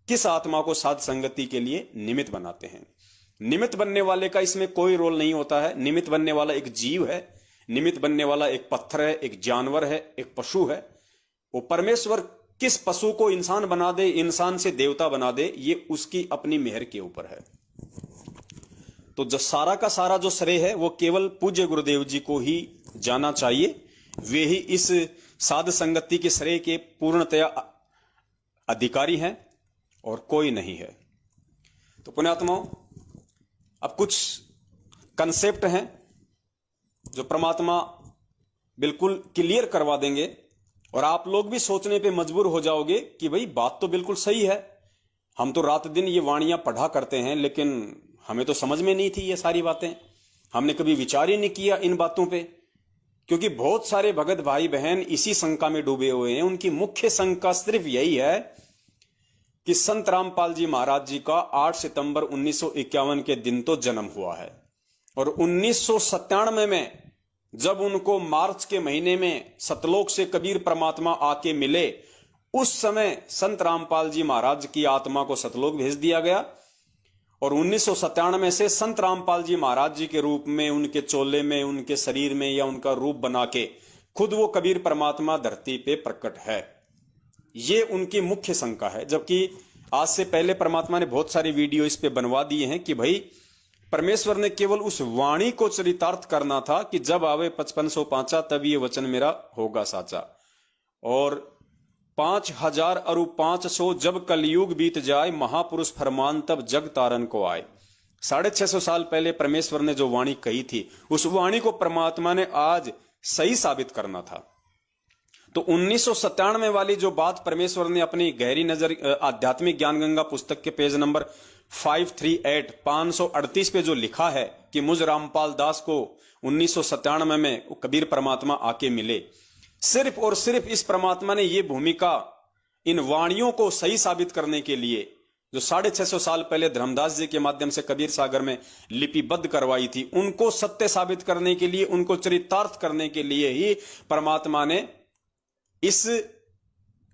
किस आत्मा को साध संगति के लिए निमित्त बनाते हैं। निमित्त बनने वाले का इसमें कोई रोल नहीं होता है। निमित्त बनने वाला एक जीव है, निमित्त बनने वाला एक पत्थर है, एक जानवर है, एक पशु है, वो परमेश्वर किस पशु को इंसान बना दे, इंसान से देवता बना दे, ये उसकी अपनी मेहर के ऊपर है। तो जो सारा का सारा जो श्रेय है वो केवल पूज्य गुरुदेव जी को ही जाना चाहिए। वे ही इस साध संगति के श्रेय के पूर्णतया अधिकारी हैं और कोई नहीं है। तो पुण्यात्माओं, अब कुछ कंसेप्ट हैं जो परमात्मा बिल्कुल क्लियर करवा देंगे और आप लोग भी सोचने पे मजबूर हो जाओगे कि भाई बात तो बिल्कुल सही है। हम तो रात दिन ये वाणियां पढ़ा करते हैं, लेकिन हमें तो समझ में नहीं थी ये सारी बातें। हमने कभी विचार ही नहीं किया इन बातों पे, क्योंकि बहुत सारे भगत भाई बहन इसी शंका में डूबे हुए हैं। उनकी मुख्य शंका सिर्फ यही है कि संत रामपाल जी महाराज जी का 8 सितंबर 1951 के दिन तो जन्म हुआ है और 1997 में जब उनको मार्च के महीने में सतलोक से कबीर परमात्मा आके मिले, उस समय संत रामपाल जी महाराज की आत्मा को सतलोक भेज दिया गया और 1997 से संत रामपाल जी महाराज जी के रूप में, उनके चोले में, उनके शरीर में या उनका रूप बना के खुद वो कबीर परमात्मा धरती पे प्रकट है। ये उनकी मुख्य शंका है। जबकि आज से पहले परमात्मा ने बहुत सारी वीडियो इस पे बनवा दिए हैं कि भाई परमेश्वर ने केवल उस वाणी को चरितार्थ करना था कि जब आवे 5505 तब ये वचन मेरा होगा साचा, और 5000 अरु 500 जब कलयुग बीत जाए, महापुरुष फरमान तब जग तारन को आए। 650 साल पहले परमेश्वर ने जो वाणी कही थी, उस वाणी को परमात्मा ने आज सही साबित करना था। तो 1997 वाली जो बात परमेश्वर ने अपनी गहरी नजर आध्यात्मिक ज्ञान गंगा पुस्तक के पेज नंबर 538 पे जो लिखा है कि मुझ रामपाल दास को 1997 में कबीर परमात्मा आके मिले, सिर्फ और सिर्फ इस परमात्मा ने ये भूमिका इन वाणियों को सही साबित करने के लिए, जो 650 साल पहले धर्मदास जी के माध्यम से कबीर सागर में लिपिबद्ध करवाई थी, उनको सत्य साबित करने के लिए, उनको चरितार्थ करने के लिए ही परमात्मा ने इस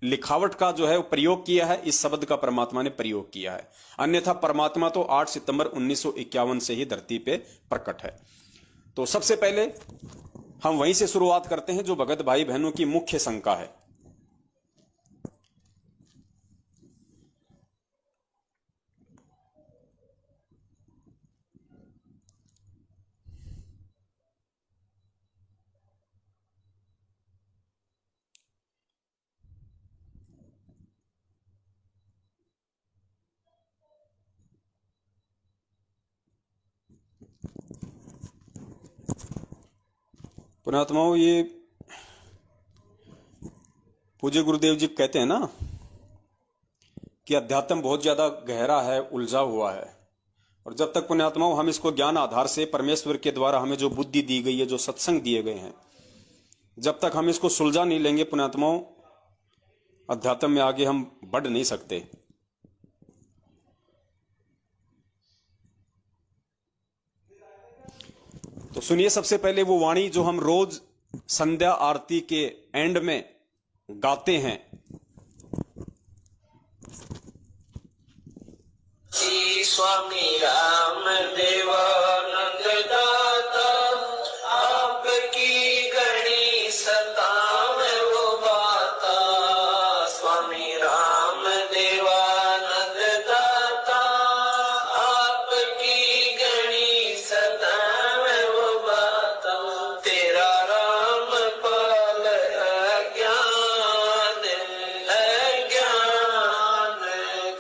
लिखावट का जो है वो प्रयोग किया है, इस शब्द का परमात्मा ने प्रयोग किया है। अन्यथा परमात्मा तो 8 सितंबर 1951 से ही धरती पे प्रकट है। तो सबसे पहले हम वहीं से शुरुआत करते हैं जो भगत भाई बहनों की मुख्य शंका है। पुण्यात्माओं, ये पूज्य गुरुदेव जी कहते हैं ना कि अध्यात्म बहुत ज्यादा गहरा है, उलझा हुआ है, और जब तक पुण्यात्माओं हम इसको ज्ञान आधार से परमेश्वर के द्वारा हमें जो बुद्धि दी गई है, जो सत्संग दिए गए हैं, जब तक हम इसको सुलझा नहीं लेंगे पुण्यात्माओं, अध्यात्म में आगे हम बढ़ नहीं सकते। तो सुनिए सबसे पहले वो वाणी जो हम रोज संध्या आरती के एंड में गाते हैं। स्वामी राम देवानंद दाता, आपकी गणी सतावे वो बाता। स्वामी राम देवानंद दाता, आपकी गणी सतावे वो बाता। तेरा राम पाल अज्ञान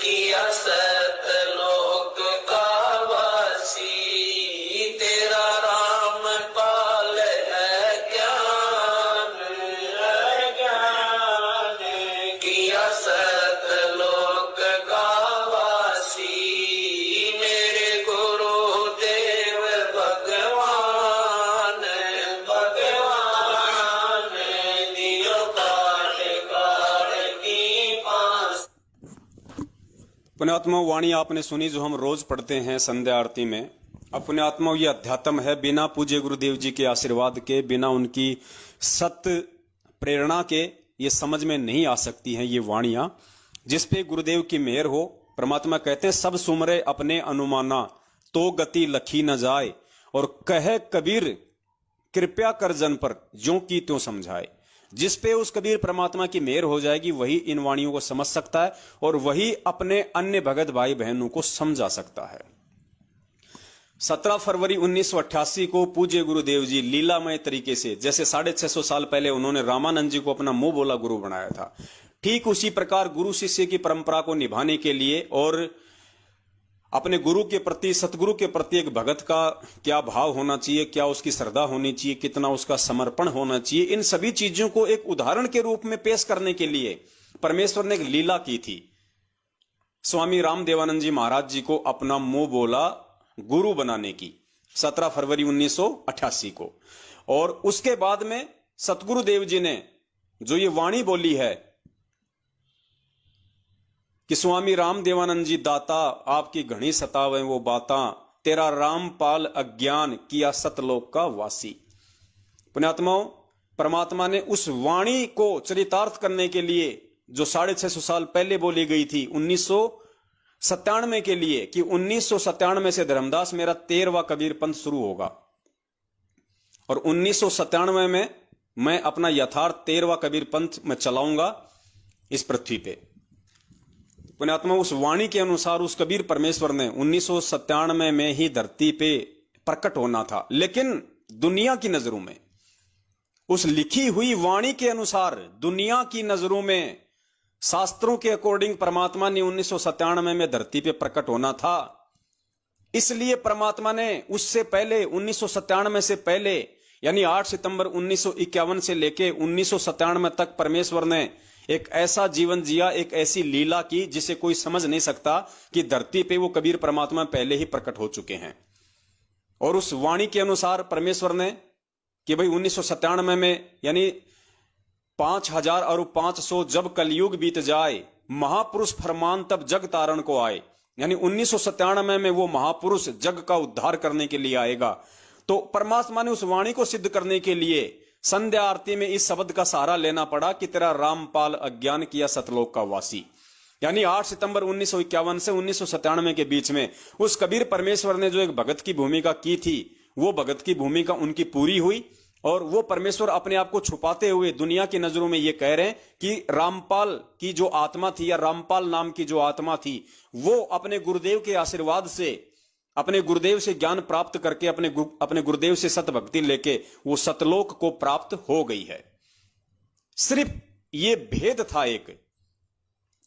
किया सतलोक का वासी। तेरा राम पाल अज्ञान किया सतलोक का वासी। मेरे गुरुदेव भगवान दियो काट काट की पास। पुण्यात्मा वाणी आपने सुनी जो हम रोज पढ़ते हैं संध्या आरती में। अब पुण्यात्मा ये अध्यात्म है, बिना पूज्य गुरुदेव जी के आशीर्वाद के, बिना उनकी सत्य प्रेरणा के ये समझ में नहीं आ सकती हैं ये वाणियां, जिसपे गुरुदेव की मेहर हो। परमात्मा कहते हैं सब सुमरे अपने अनुमाना, तो गति लखी न जाए, और कहे कबीर कृपया कर जन पर ज्यों की त्यों समझाए। जिस पे उस कबीर परमात्मा की मेहर हो जाएगी वही इन वाणियों को समझ सकता है और वही अपने अन्य भगत भाई बहनों को समझा सकता है। 17 फरवरी 1988 को पूज्य गुरुदेव जी लीलामय तरीके से, जैसे 650 साल पहले उन्होंने रामानंद जी को अपना मुंह बोला गुरु बनाया था, ठीक उसी प्रकार गुरु शिष्य की परंपरा को निभाने के लिए और अपने गुरु के प्रति, सतगुरु के प्रति एक भगत का क्या भाव होना चाहिए, क्या उसकी श्रद्धा होनी चाहिए, कितना उसका समर्पण होना चाहिए, इन सभी चीजों को एक उदाहरण के रूप में पेश करने के लिए परमेश्वर ने एक लीला की थी। स्वामी रामदेवानंद जी महाराज जी को अपना मुंह बोला गुरु बनाने की 17 फरवरी 1988 को। और उसके बाद में सतगुरुदेव जी ने जो ये वाणी बोली है कि स्वामी रामदेवानंद जी दाता आपकी घनी सतावे वो बाता, तेरा रामपाल अज्ञान किया सतलोक का वासी। पुण्यात्माओं, परमात्मा ने उस वाणी को चरितार्थ करने के लिए जो 650 साल पहले बोली गई थी 1997 के लिए, कि 1997 से धर्मदास मेरा 13वां कबीर पंथ शुरू होगा और 1997 में मैं अपना यथार्थ 13वां कबीर पंथ में चलाऊंगा इस पृथ्वी पे। पुण्यात्मा, उस वाणी के अनुसार उस कबीर परमेश्वर ने 1997 में ही धरती पे प्रकट होना था, लेकिन दुनिया की नजरों में, उस लिखी हुई वाणी के अनुसार दुनिया की नजरों में, शास्त्रों के अकॉर्डिंग परमात्मा ने 1997 में धरती पे प्रकट होना था। इसलिए परमात्मा ने उससे पहले 1997 से पहले यानी 8 सितंबर 1951 से लेके 1997 तक परमेश्वर ने एक ऐसा जीवन जिया, एक ऐसी लीला की जिसे कोई समझ नहीं सकता कि धरती पे वो कबीर परमात्मा पहले ही प्रकट हो चुके हैं। और उस वाणी के अनुसार परमेश्वर ने कि भाई 1997 में यानी 5000 और 500 जब कलयुग बीत जाए, महापुरुष फरमान तब जग तारण को आए, यानी 1997 में वो महापुरुष जग का उद्धार करने के लिए आएगा। तो परमात्मा ने उस वाणी को सिद्ध करने के लिए संध्या आरती में इस शब्द का सहारा लेना पड़ा कि तेरा रामपाल अज्ञान किया सतलोक का वासी। यानी 8 सितंबर 1951 से 1997 के बीच में उस कबीर परमेश्वर ने जो एक भगत की भूमिका की थी, वो भगत की भूमिका उनकी पूरी हुई और वो परमेश्वर अपने आप को छुपाते हुए दुनिया की नजरों में ये कह रहे हैं कि रामपाल की जो आत्मा थी या रामपाल नाम की जो आत्मा थी, वो अपने गुरुदेव के आशीर्वाद से, अपने गुरुदेव से ज्ञान प्राप्त करके, अपने गुरुदेव से सतभक्ति लेके वो सतलोक को प्राप्त हो गई है। सिर्फ ये भेद था एक।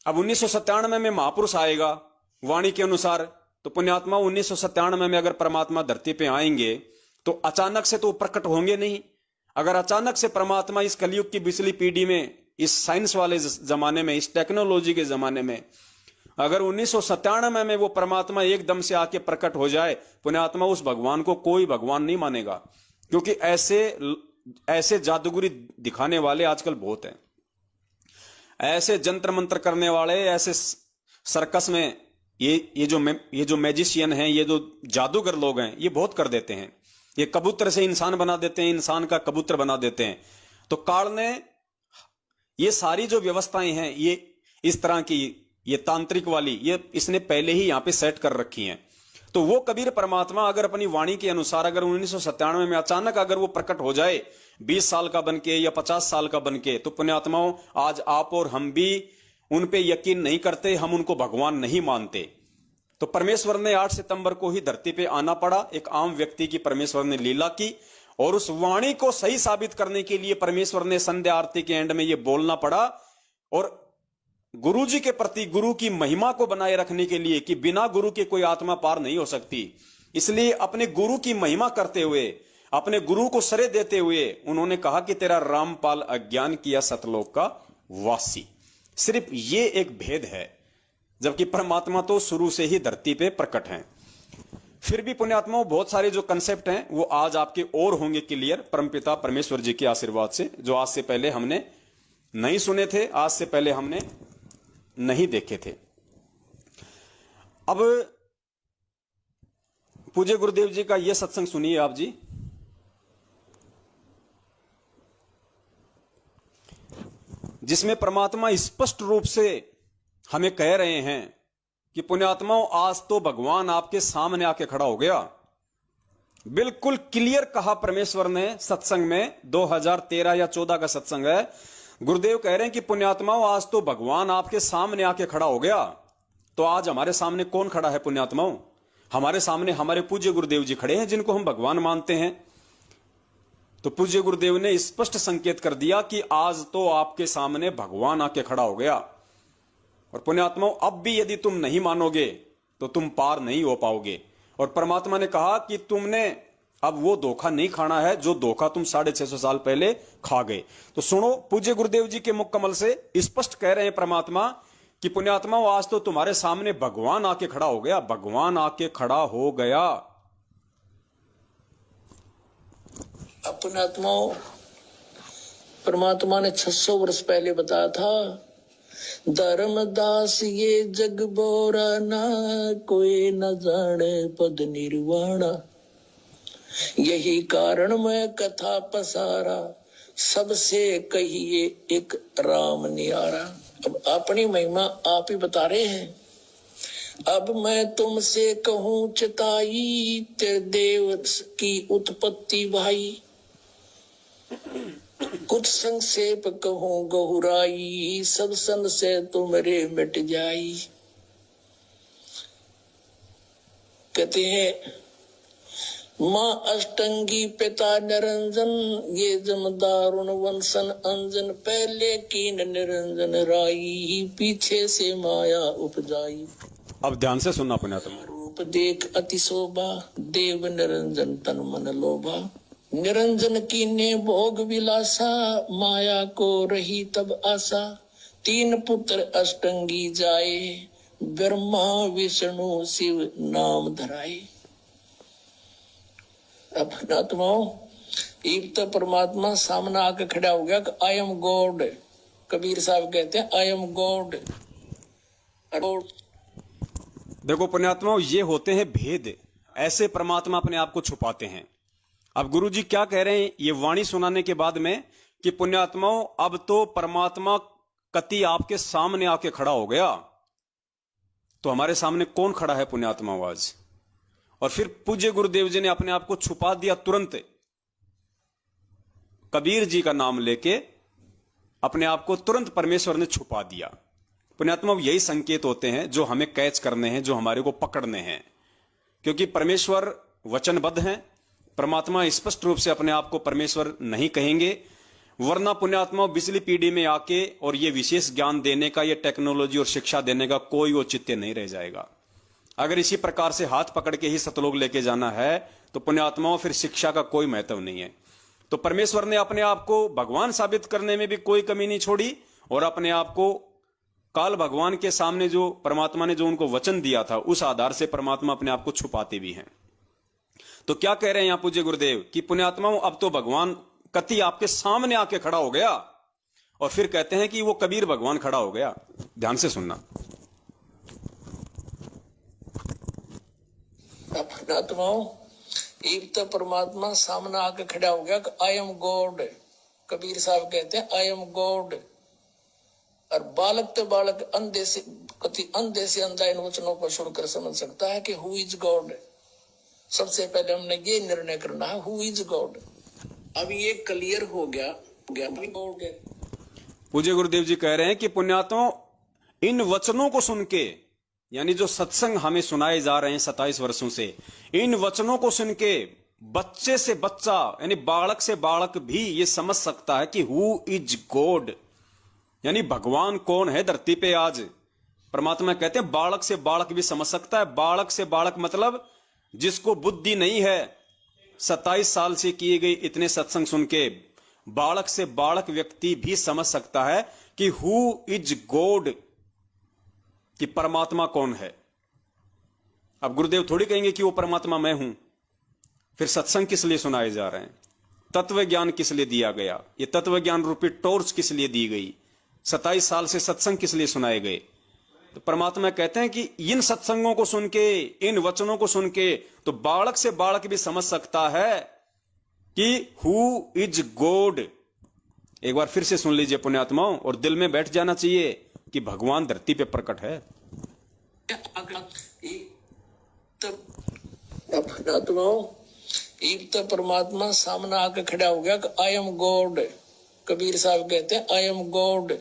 अब 1997 में महापुरुष आएगा वाणी के अनुसार, तो पुण्यात्मा 1997 में अगर परमात्मा धरती पे आएंगे तो अचानक से तो प्रकट होंगे नहीं। अगर अचानक से परमात्मा इस कलयुग की पिछली पीढ़ी में, इस साइंस वाले जमाने में, इस टेक्नोलॉजी के जमाने में, अगर 1997 में वो परमात्मा एकदम से आके प्रकट हो जाए, पुण्यात्मा उस भगवान को कोई भगवान नहीं मानेगा, क्योंकि ऐसे जादूगरी दिखाने वाले आजकल बहुत हैं। ऐसे जंत्र मंत्र करने वाले, ऐसे सर्कस में ये जो मैजिशियन हैं, ये जो जादूगर लोग हैं, ये बहुत कर देते हैं। ये कबूतर से इंसान बना देते हैं, इंसान का कबूतर बना देते हैं। तो काल ने ये सारी जो व्यवस्थाएं हैं, ये इस तरह की, ये तांत्रिक वाली, ये इसने पहले ही यहां पे सेट कर रखी हैं। तो वो कबीर परमात्मा अगर अपनी वाणी के अनुसार अगर 1997 में अचानक अगर वो प्रकट हो जाए 20 साल का बनके या 50 साल का बनके, तो पुण्यात्माओं आज आप और हम भी उन पे यकीन नहीं करते, हम उनको भगवान नहीं मानते। तो परमेश्वर ने 8 सितंबर को ही धरती पे आना पड़ा। एक आम व्यक्ति की परमेश्वर ने लीला की और उस वाणी को सही साबित करने के लिए परमेश्वर ने संध्या आरती के एंड में ये बोलना पड़ा। और गुरु जी के प्रति, गुरु की महिमा को बनाए रखने के लिए कि बिना गुरु के कोई आत्मा पार नहीं हो सकती, इसलिए अपने गुरु की महिमा करते हुए, अपने गुरु को श्रेय देते हुए उन्होंने कहा कि तेरा रामपाल अज्ञान किया सतलोक का वासी। सिर्फ ये एक भेद है, जबकि परमात्मा तो शुरू से ही धरती पे प्रकट हैं। फिर भी पुण्यात्माओं बहुत सारे जो कंसेप्ट हैं वो आज आपके और होंगे क्लियर, परमपिता परमेश्वर जी के आशीर्वाद से, जो आज से पहले हमने नहीं सुने थे, आज से पहले हमने नहीं देखे थे। अब पूज्य गुरुदेव जी का यह सत्संग सुनिए आप जी। जिसमें परमात्मा स्पष्ट रूप से हमें कह रहे हैं कि पुण्यात्माओं आज तो भगवान आपके सामने आके खड़ा हो गया। बिल्कुल क्लियर कहा परमेश्वर ने सत्संग में। 2013 या 14 का सत्संग है। गुरुदेव कह रहे हैं कि पुण्यात्माओं, आज तो भगवान आपके सामने आके खड़ा हो गया। तो आज हमारे सामने कौन खड़ा है पुण्यात्माओं? हमारे सामने हमारे पूज्य गुरुदेव जी खड़े हैं, जिनको हम भगवान मानते हैं। तो पूज्य गुरुदेव ने स्पष्ट संकेत कर दिया कि आज तो आपके सामने भगवान आके खड़ा हो गया। और पुण्यात्माओं, अब भी यदि तुम नहीं मानोगे तो तुम पार नहीं हो पाओगे। और परमात्मा ने कहा कि तुमने अब वो धोखा नहीं खाना है जो धोखा तुम 650 साल पहले खा गए। तो सुनो, पूज्य गुरुदेव जी के मुख कमल से स्पष्ट कह रहे हैं परमात्मा कि पुण्यात्माओं, आज तो तुम्हारे सामने भगवान आके खड़ा हो गया। भगवान आके खड़ा हो गया। अब पुण्यात्माओं, परमात्मा ने 600 वर्ष पहले बताया था, धर्मदास ये जग बोरा ना, कोई न जाने पद निर्वाणा। यही कारण मैं कथा पसारा, सबसे कहिए एक राम नियारा। अब अपनी महिमा आप ही बता रहे हैं। अब मैं तुमसे कहूँ चिताई, तेरे देव की उत्पत्ति भाई। कुछ संक्षेप कहूँ गहुराई, सब संशय तुमरे मिट जाई। कहते हैं माँ अष्टंगी पिता निरंजन, ये जमदारुण वंशन अंजन। पहले कीन निरंजन राई, पीछे से माया उपजाई। अब ध्यान से सुनना पुण्यात्मा। रूप देख अति शोभा, देव निरंजन तन मन लोभा। निरंजन कीने भोग विलासा, माया को रही तब आशा। 3 पुत्र अष्टंगी जाए, ब्रह्मा विष्णु शिव नाम धराए। अपनात्माओं, एक तो परमात्मा सामने आकर खड़ा हो गया कि आई एम गॉड। कबीर साहब कहते हैं आई एम गॉड। देखो पुण्यात्माओं, ये होते हैं भेद। ऐसे परमात्मा अपने आप को छुपाते हैं। अब गुरु जी क्या कह रहे हैं ये वाणी सुनाने के बाद में कि पुण्यात्माओं, अब तो परमात्मा कति आपके सामने आके खड़ा हो गया। तो हमारे सामने कौन खड़ा है पुण्यात्माओं आज? और फिर पूज्य गुरुदेव जी ने अपने आप को छुपा दिया तुरंत। कबीर जी का नाम लेके अपने आप को तुरंत परमेश्वर ने छुपा दिया। पुण्यात्माओं, यही संकेत होते हैं जो हमें कैच करने हैं, जो हमारे को पकड़ने हैं। क्योंकि परमेश्वर वचनबद्ध हैं। परमात्मा स्पष्ट रूप से अपने आप को परमेश्वर नहीं कहेंगे, वरना पुण्यात्मा बिजली पीढ़ी में आके और ये विशेष ज्ञान देने का, ये टेक्नोलॉजी और शिक्षा देने का कोई औचित्य नहीं रह जाएगा। अगर इसी प्रकार से हाथ पकड़ के ही सतलोक लेके जाना है तो पुण्यात्माओं फिर शिक्षा का कोई महत्व नहीं है। तो परमेश्वर ने अपने आप को भगवान साबित करने में भी कोई कमी नहीं छोड़ी और अपने आप को काल भगवान के सामने जो परमात्मा ने जो उनको वचन दिया था उस आधार से परमात्मा अपने आप को छुपाते भी हैं। तो क्या कह रहे हैं यहां पूज्य गुरुदेव कि पुण्यात्माओं, अब तो भगवान कति आपके सामने आके खड़ा हो गया। और फिर कहते हैं कि वो कबीर भगवान खड़ा हो गया। ध्यान से सुनना। अपनात्माओं, एक तो परमात्मा सामने आके खड़ा हो गया कि आई एम गॉड। कबीर साहब कहते हैं आई एम गॉड। और बालक तो बालक अंधे से अंधा इन वचनों को सुनकर समझ सकता है कि हु इज गॉड। सबसे पहले हमने ये निर्णय करना है हु इज गॉड। अब ये क्लियर हो गया पूज्य गुरुदेव जी कह रहे हैं कि पुण्यात्माओं, इन वचनों को सुन के, यानी जो सत्संग हमें सुनाए जा रहे हैं 27 वर्षों से, इन वचनों को सुन के बच्चे से बच्चा यानी बालक से बालक भी ये समझ सकता है कि हु इज गॉड, यानी भगवान कौन है धरती पे आज। परमात्मा कहते हैं बालक से बालक भी समझ सकता है। बालक से बालक मतलब जिसको बुद्धि नहीं है, 27 साल से किए गए इतने सत्संग सुन के बालक से बालक व्यक्ति भी समझ सकता है कि हु इज गॉड, कि परमात्मा कौन है। अब गुरुदेव थोड़ी कहेंगे कि वो परमात्मा मैं हूं। फिर सत्संग किस लिए सुनाए जा रहे हैं, तत्व ज्ञान किस लिए दिया गया, ये तत्व ज्ञान रूपी टॉर्च किस लिए दी गई, 27 साल से सत्संग किस लिए सुनाए गए। तो परमात्मा कहते हैं कि इन सत्संगों को सुन के, इन वचनों को सुन के तो बालक से बालक भी समझ सकता है कि हु इज गॉड। एक बार फिर से सुन लीजिए पुण्यात्माओं, और दिल में बैठ जाना चाहिए कि भगवान धरती पे प्रकट है। अपनात्माओं, एक तो परमात्मा सामने आके खड़ा हो गया कि आई एम गॉड। कबीर साहब कहते हैं आई एम गॉड।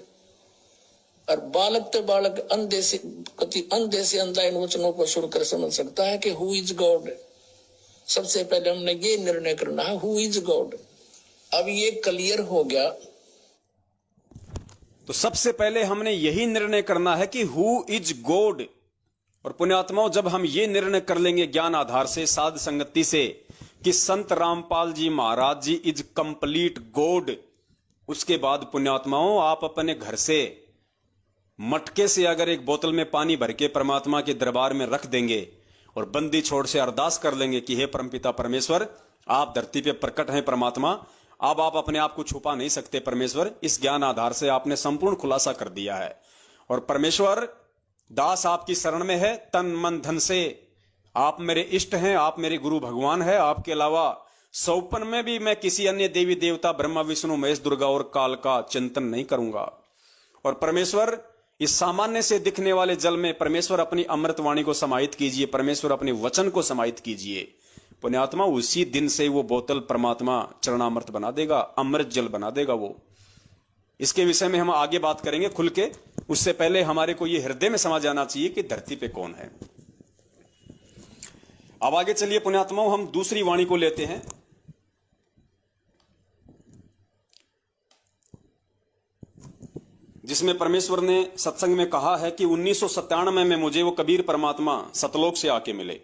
और बालक तो बालक अंधे से अंधा इन वचनों को सुनकर समझ सकता है कि हु इज गॉड। सबसे पहले हमने ये निर्णय करना है हु इज गॉड। अब ये क्लियर हो गया तो सबसे पहले हमने यही निर्णय करना है कि हु इज गॉड। और पुण्यात्माओं, जब हम ये निर्णय कर लेंगे ज्ञान आधार से, साध संगति से, कि संत रामपाल जी महाराज जी इज कंप्लीट गॉड, उसके बाद पुण्यात्माओं आप अपने घर से मटके से अगर एक बोतल में पानी भर के परमात्मा के दरबार में रख देंगे और बंदी छोड़ से अरदास कर लेंगे कि हे परमपिता परमेश्वर, आप धरती पे प्रकट हैं परमात्मा, अब आप अपने आप को छुपा नहीं सकते परमेश्वर। इस ज्ञान आधार से आपने संपूर्ण खुलासा कर दिया है और परमेश्वर दास आपकी शरण में है तन मन धन से। आप मेरे इष्ट हैं, आप मेरे गुरु भगवान है। आपके अलावा सौपन में भी मैं किसी अन्य देवी देवता ब्रह्मा विष्णु महेश दुर्गा और काल का चिंतन नहीं करूंगा। और परमेश्वर इस सामान्य से दिखने वाले जल में परमेश्वर अपनी अमृत वाणी को समाहित कीजिए, परमेश्वर अपने वचन को समाहित कीजिए। पुण्यात्मा, उसी दिन से वो बोतल परमात्मा चरणामृत बना देगा, अमृत जल बना देगा वो। इसके विषय में हम आगे बात करेंगे खुल के। उससे पहले हमारे को ये हृदय में समझ आना चाहिए कि धरती पे कौन है। अब आगे चलिए पुण्यात्माओं, हम दूसरी वाणी को लेते हैं। जिसमें परमेश्वर ने सत्संग में कहा है कि 1997 में मुझे वो कबीर परमात्मा सतलोक से आके मिले।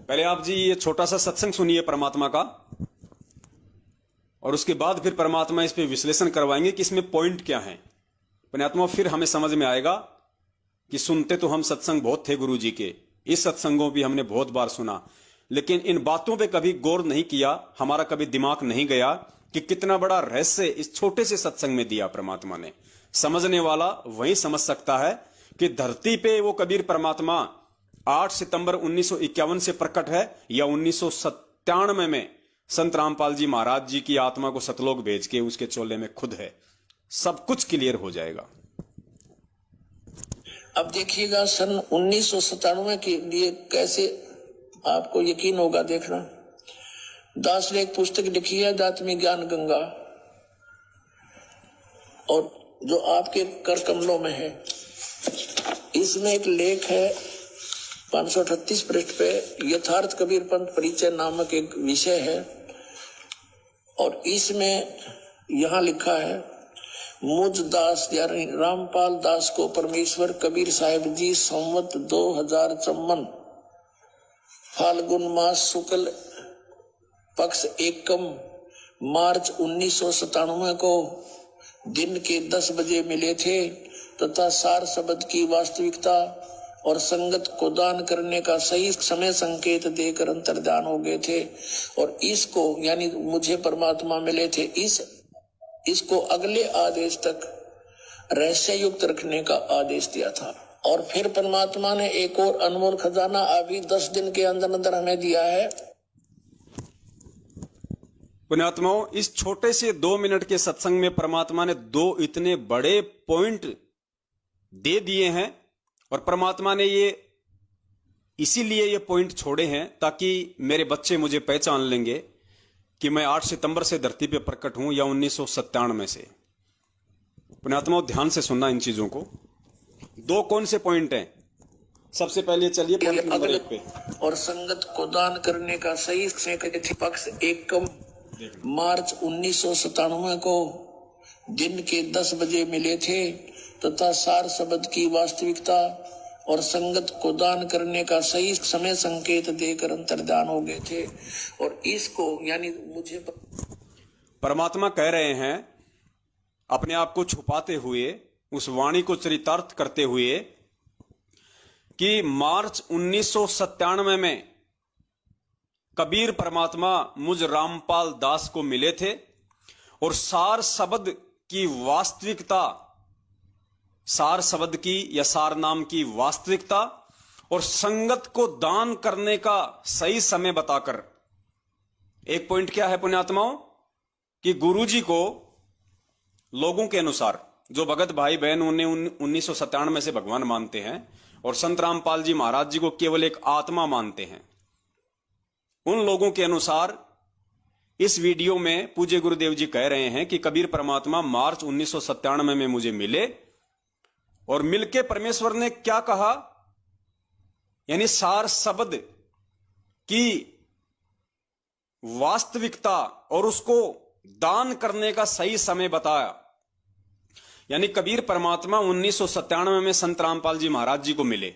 पहले आप जी ये छोटा सा सत्संग सुनिए परमात्मा का, और उसके बाद फिर परमात्मा इस पे विश्लेषण करवाएंगे कि इसमें पॉइंट क्या है। पुण्यात्मा, फिर हमें समझ में आएगा कि सुनते तो हम सत्संग बहुत थे गुरु जी के, इस सत्संगों भी हमने बहुत बार सुना, लेकिन इन बातों पे कभी गौर नहीं किया, हमारा कभी दिमाग नहीं गया कि कितना बड़ा रहस्य इस छोटे से सत्संग में दिया परमात्मा ने। समझने वाला वही समझ सकता है कि धरती पे वो कबीर परमात्मा 8 सितंबर 1951 से प्रकट है या 1997 में संत रामपाल जी महाराज जी की आत्मा को सतलोक भेज के उसके चोले में खुद है। सब कुछ क्लियर हो जाएगा। अब देखिएगा सन 1997 के लिए कैसे आपको यकीन होगा। देखना, दास ने एक पुस्तक लिखी है दात्मी ज्ञान गंगा, और जो आपके कर कमलों में है, इसमें एक लेख है 538 पृष्ठ पे, यथार्थ कबीर पंथ परिचय नामक एक विषय है। और इसमें यहां लिखा है, मुझ दास यानी रामपाल दास को परमेश्वर कबीर साहिब जी संवत 2054 फाल्गुन मास शुक्ल पक्ष एकम मार्च 1997 को दिन के 10 बजे मिले थे तथा सार शब्द की वास्तविकता और संगत को दान करने का सही समय संकेत देकर अंतर्धान हो गए थे। और इसको यानी मुझे परमात्मा मिले थे, इसको अगले आदेश तक रहस्य युक्त रखने का आदेश दिया था। और फिर परमात्मा ने एक और अनमोल खजाना अभी 10 दिन के अंदर अंदर हमें दिया है। पुण्यात्माओं, इस छोटे से 2 मिनट के सत्संग में परमात्मा ने 2 इतने बड़े पॉइंट दे दिए हैं। और परमात्मा ने ये इसीलिए ये पॉइंट छोड़े हैं ताकि मेरे बच्चे मुझे पहचान लेंगे कि मैं 8 सितंबर से धरती पे प्रकट हूं या 1997 से। पुण्यात्माओं, ध्यान से सुनना इन चीजों को। 2 कौन से पॉइंट हैं? सबसे पहले चलिए पॉइंट नंबर 1 पे, और संगत को दान करने का सही पक्ष एकम मार्च 1997 को दिन के 10 बजे मिले थे तथा सार शब्द की वास्तविकता और संगत को दान करने का सही समय संकेत देकर अंतर्धान हो गए थे। और इसको यानी मुझे परमात्मा कह रहे हैं अपने आप को छुपाते हुए, उस वाणी को चरितार्थ करते हुए कि मार्च 1997 में कबीर परमात्मा मुझ रामपाल दास को मिले थे और सार शब्द की वास्तविकता, सार शब्द की या सार नाम की वास्तविकता और संगत को दान करने का सही समय बताकर। एक पॉइंट क्या है पुण्यात्माओं कि गुरुजी को लोगों के अनुसार जो भगत भाई बहन उन्हें 1997 से भगवान मानते हैं और संत रामपाल जी महाराज जी को केवल एक आत्मा मानते हैं, उन लोगों के अनुसार इस वीडियो में पूज्य गुरुदेव जी कह रहे हैं कि कबीर परमात्मा मार्च 1997 में मुझे मिले और मिलके परमेश्वर ने क्या कहा, यानी सार शब्द की वास्तविकता और उसको दान करने का सही समय बताया। यानी कबीर परमात्मा 1997 में संत रामपाल जी महाराज जी को मिले,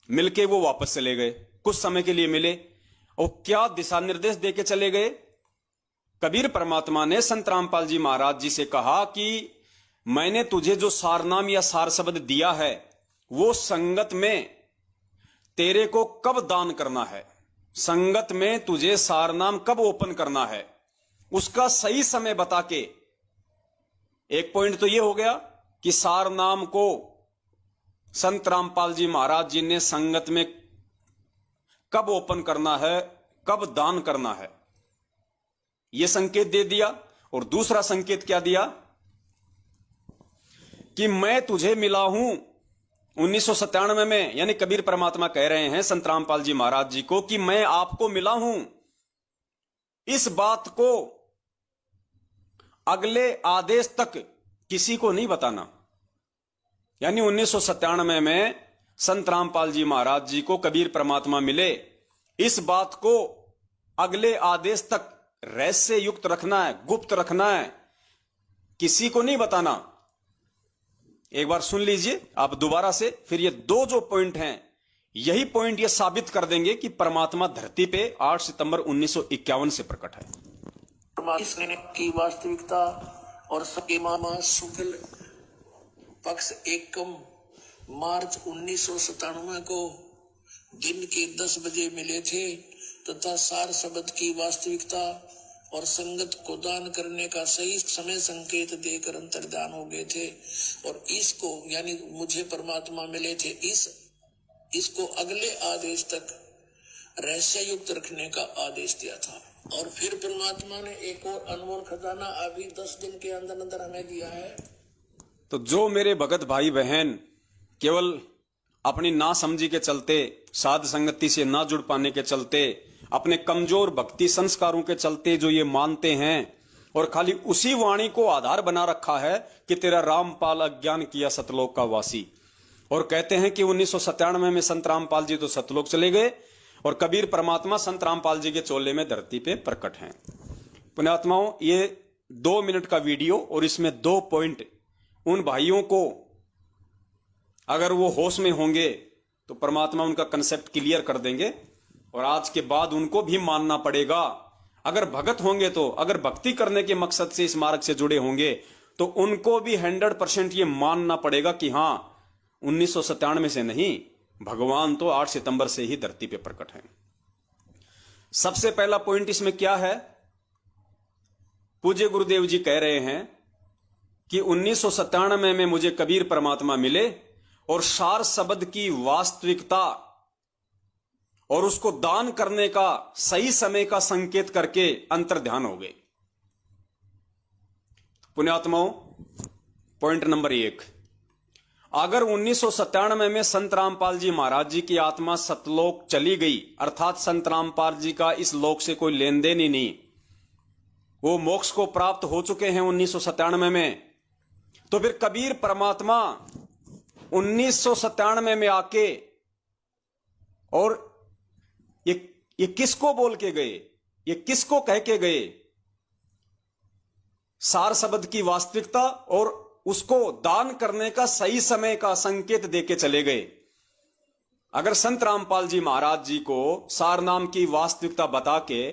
मिलके वो वापस चले गए, कुछ समय के लिए मिले और क्या दिशा निर्देश देके चले गए। कबीर परमात्मा ने संत रामपाल जी महाराज जी से कहा कि मैंने तुझे जो सारनाम या सार शब्द दिया है वो संगत में तेरे को कब दान करना है, संगत में तुझे सारनाम कब ओपन करना है, उसका सही समय बता के। एक पॉइंट तो ये हो गया कि सारनाम को संत रामपाल जी महाराज जी ने संगत में कब ओपन करना है, कब दान करना है, यह संकेत दे दिया। और दूसरा संकेत क्या दिया कि मैं तुझे मिला हूं 1997 में, यानी कबीर परमात्मा कह रहे हैं संत रामपाल जी महाराज जी को कि मैं आपको मिला हूं, इस बात को अगले आदेश तक किसी को नहीं बताना। यानी 1997 में संत रामपाल जी महाराज जी को कबीर परमात्मा मिले, इस बात को अगले आदेश तक रहस्य युक्त रखना है, गुप्त रखना है, किसी को नहीं बताना। एक बार सुन लीजिए आप दोबारा से, फिर ये दो जो पॉइंट हैं, यही पॉइंट ये साबित कर देंगे कि परमात्मा धरती पे 8 सितंबर 1951 से प्रकट है। परमात्मा की वास्तविकता और सके मामा शुक्ल पक्ष एकम मार्च 1997 को दिन के 10 बजे मिले थे तथा सार शब्द की वास्तविकता और संगत को दान करने का सही समय संकेत देकर अंतर्धान हो गए थे। और इसको यानी मुझे परमात्मा मिले थे, इसको अगले आदेश तक रहस्य युक्त रखने का आदेश दिया था। और फिर परमात्मा ने एक और अनमोल खजाना अभी 10 दिन के अंदर अंदर हमें दिया है। तो जो मेरे भगत भाई बहन केवल अपनी ना समझी के चलते, साध संगति से ना जुड़ पाने के चलते, अपने कमजोर भक्ति संस्कारों के चलते जो ये मानते हैं और खाली उसी वाणी को आधार बना रखा है कि तेरा रामपाल अज्ञान किया सतलोक का वासी, और कहते हैं कि 1997 में संत रामपाल जी तो सतलोक चले गए और कबीर परमात्मा संत रामपाल जी के चोले में धरती पे प्रकट हैं। पुण्यात्माओं, ये 2 मिनट का वीडियो और इसमें 2 पॉइंट उन भाइयों को अगर वो होश में होंगे तो परमात्मा उनका कंसेप्ट क्लियर कर देंगे और आज के बाद उनको भी मानना पड़ेगा। अगर भगत होंगे तो, अगर भक्ति करने के मकसद से इस मार्ग से जुड़े होंगे तो उनको भी 100% ये मानना पड़ेगा कि हां 1997 से नहीं, भगवान तो 8 सितंबर से ही धरती पे प्रकट हैं। सबसे पहला पॉइंट इसमें क्या है, पूज्य गुरुदेव जी कह रहे हैं कि 1997 में मुझे कबीर परमात्मा मिले और सार शब्द की वास्तविकता और उसको दान करने का सही समय का संकेत करके अंतर्ध्यान हो गए। पुण्यात्माओं, पॉइंट नंबर 1, अगर 1997 में संत रामपाल जी महाराज जी की आत्मा सतलोक चली गई, अर्थात संत रामपाल जी का इस लोक से कोई लेन देन ही नहीं, वो मोक्ष को प्राप्त हो चुके हैं 1997 में, तो फिर कबीर परमात्मा 1997 में आके और ये किसको बोल के गए, ये किसको कह के गए, सार शब्द की वास्तविकता और उसको दान करने का सही समय का संकेत देके चले गए। अगर संत रामपाल जी महाराज जी को सार नाम की वास्तविकता बता के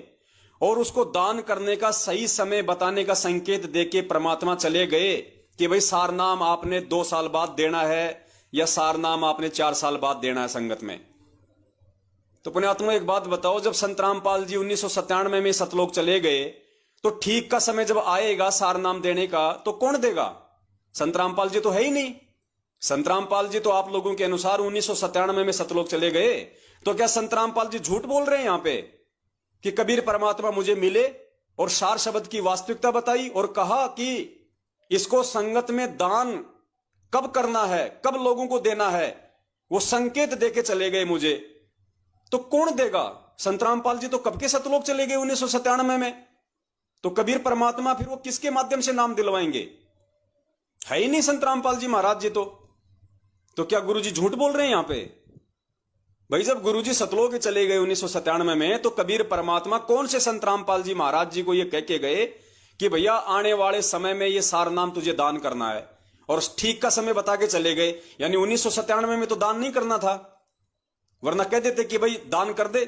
और उसको दान करने का सही समय बताने का संकेत देके परमात्मा चले गए कि भाई सार नाम आपने 2 साल बाद देना है या सार नाम आपने 4 साल बाद देना है संगत में, तो पुण्यात्मा एक बात बताओ, जब संत रामपाल जी 1997 में सतलोक चले गए तो ठीक का समय जब आएगा सार नाम देने का तो कौन देगा? संत रामपाल जी तो है ही नहीं। संत रामपाल जी तो आप लोगों के अनुसार 1997 में सतलोक चले गए, तो क्या संत रामपाल जी झूठ बोल रहे हैं यहां पे कि कबीर परमात्मा मुझे मिले और सार शब्द की वास्तविकता बताई और कहा कि इसको संगत में दान कब करना है, कब लोगों को देना है, वो संकेत देके चले गए मुझे। तो कौन देगा? संत रामपाल जी तो कब के सतलोक चले गए 1997 में। तो कबीर परमात्मा फिर वो किसके माध्यम से नाम दिलवाएंगे? है ही नहीं संत रामपाल जी महाराज जी। तो क्या गुरुजी झूठ बोल रहे हैं यहां पे? भाई जब गुरुजी सतलोक चले गए 1997 में, तो कबीर परमात्मा कौन से संत रामपाल जी महाराज जी को ये कह के गए कि भैया आने वाले समय में ये सार नाम तुझे दान करना है, और ठीक का समय बता के चले गए। यानी 1997 में तो दान नहीं करना था, वरना कह देते कि भाई दान कर दे।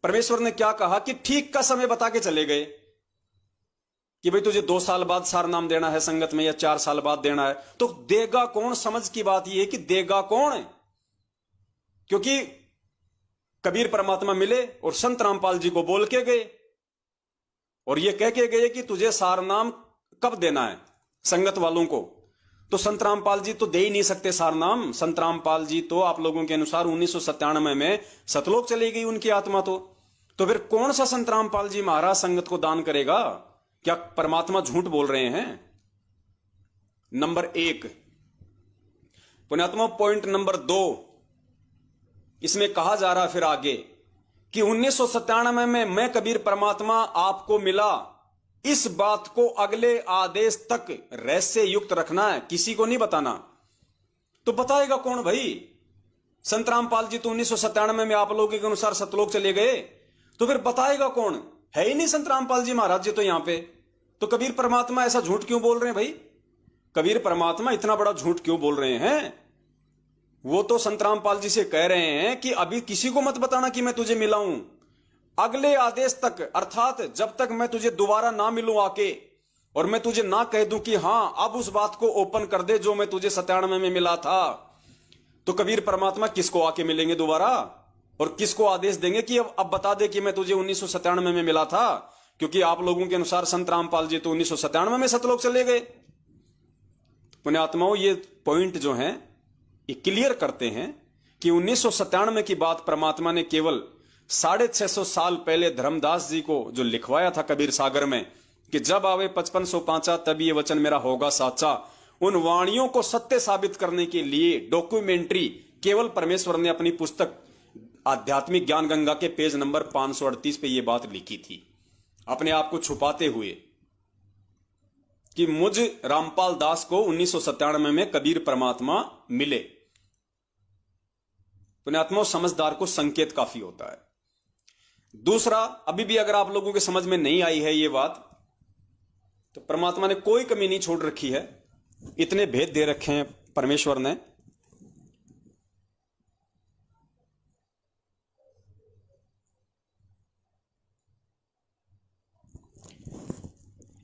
परमेश्वर ने क्या कहा कि ठीक का समय बता के चले गए कि भाई तुझे 2 साल बाद सार नाम देना है संगत में, या 4 साल बाद देना है। तो देगा कौन? समझ की बात यह है कि देगा कौन है, क्योंकि कबीर परमात्मा मिले और संत रामपाल जी को बोल के गए और ये कह के गए कि तुझे सार नाम कब देना है संगत वालों को। तो संत रामपाल जी तो दे ही नहीं सकते सार नाम। संत रामपाल जी तो आप लोगों के अनुसार 1997 में सतलोक चली गई उनकी आत्मा। तो फिर कौन सा संत रामपाल जी महाराज संगत को दान करेगा? क्या परमात्मा झूठ बोल रहे हैं? नंबर 1 पुण्यात्मा। पॉइंट नंबर 2, इसमें कहा जा रहा फिर आगे कि 1997 में मैं कबीर परमात्मा आपको मिला, इस बात को अगले आदेश तक रहस्य युक्त रखना है, किसी को नहीं बताना। तो बताएगा कौन भाई? संत रामपाल जी तो 1997 में आप लोगों के अनुसार सतलोक चले गए, तो फिर बताएगा कौन? है ही नहीं संत रामपाल जी महाराज जी तो यहां पे। तो कबीर परमात्मा ऐसा झूठ क्यों बोल रहे हैं भाई? कबीर परमात्मा इतना बड़ा झूठ क्यों बोल रहे हैं? वो तो संत रामपाल जी से कह रहे हैं कि अभी किसी को मत बताना कि मैं तुझे मिला हूं, अगले आदेश तक, अर्थात जब तक मैं तुझे दोबारा ना मिलूं आके, और मैं तुझे ना कह दूं कि हां अब उस बात को ओपन कर दे जो मैं तुझे 97 में मिला था। तो कबीर परमात्मा किसको आके मिलेंगे दोबारा, और किसको आदेश देंगे कि अब बता दे कि मैं तुझे 1997 में मिला था? क्योंकि आप लोगों के अनुसार संत रामपाल जी तो 1997 में सतलोक चले गए। पुण्यात्माओं, ये पॉइंट जो है ये क्लियर करते हैं कि 1997 की बात परमात्मा ने केवल 650 साल पहले धर्मदास जी को जो लिखवाया था कबीर सागर में कि जब आवे 5505 तब ये वचन मेरा होगा साचा, उन वाणियों को सत्य साबित करने के लिए डॉक्यूमेंट्री केवल परमेश्वर ने अपनी पुस्तक आध्यात्मिक ज्ञान गंगा के पेज नंबर 538 पे ये बात लिखी थी, अपने आप को छुपाते हुए कि मुझ रामपाल दास को 1997 में कबीर परमात्मा मिले। पुण्यात्मा, समझदार को संकेत काफी होता है। दूसरा, अभी भी अगर आप लोगों के समझ में नहीं आई है ये बात, तो परमात्मा ने कोई कमी नहीं छोड़ रखी है, इतने भेद दे रखे हैं परमेश्वर ने।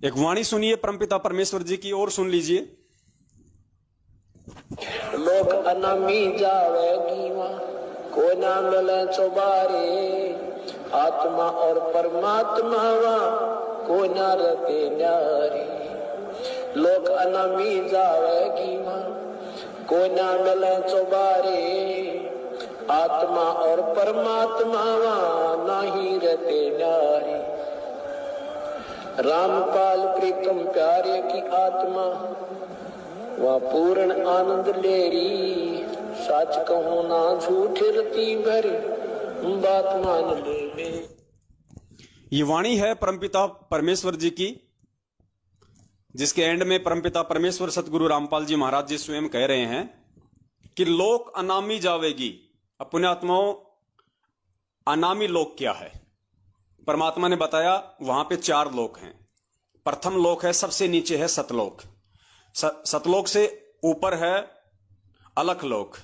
एक वाणी सुनिए परमपिता परमेश्वर जी की, और सुन लीजिए। लोक अनामी जावेगी वहाँ को ना मिले चौबारे, आत्मा और परमात्मा वहाँ को ना रहते न्यारे। लोक अनामी जावेगी वहाँ को ना मिले चौबारे, आत्मा और परमात्मा वहाँ नहीं रहते न्यारे। रामपाल प्रीतम प्यारे की आत्मा वह पूर्ण आनंद लेरी, सच कहूं ना झूठ रती भरी बात मान ले मेरी। ये वाणी है परमपिता परमेश्वर जी की, जिसके एंड में परमपिता परमेश्वर सतगुरु रामपाल जी महाराज जी स्वयं कह रहे हैं कि लोक अनामी जावेगी। अब पुण्यात्माओं, अनामी लोक क्या है? परमात्मा ने बताया वहां पे 4 लोक हैं। प्रथम लोक है, सबसे नीचे है सतलोक। सतलोक से ऊपर है अलख लोक,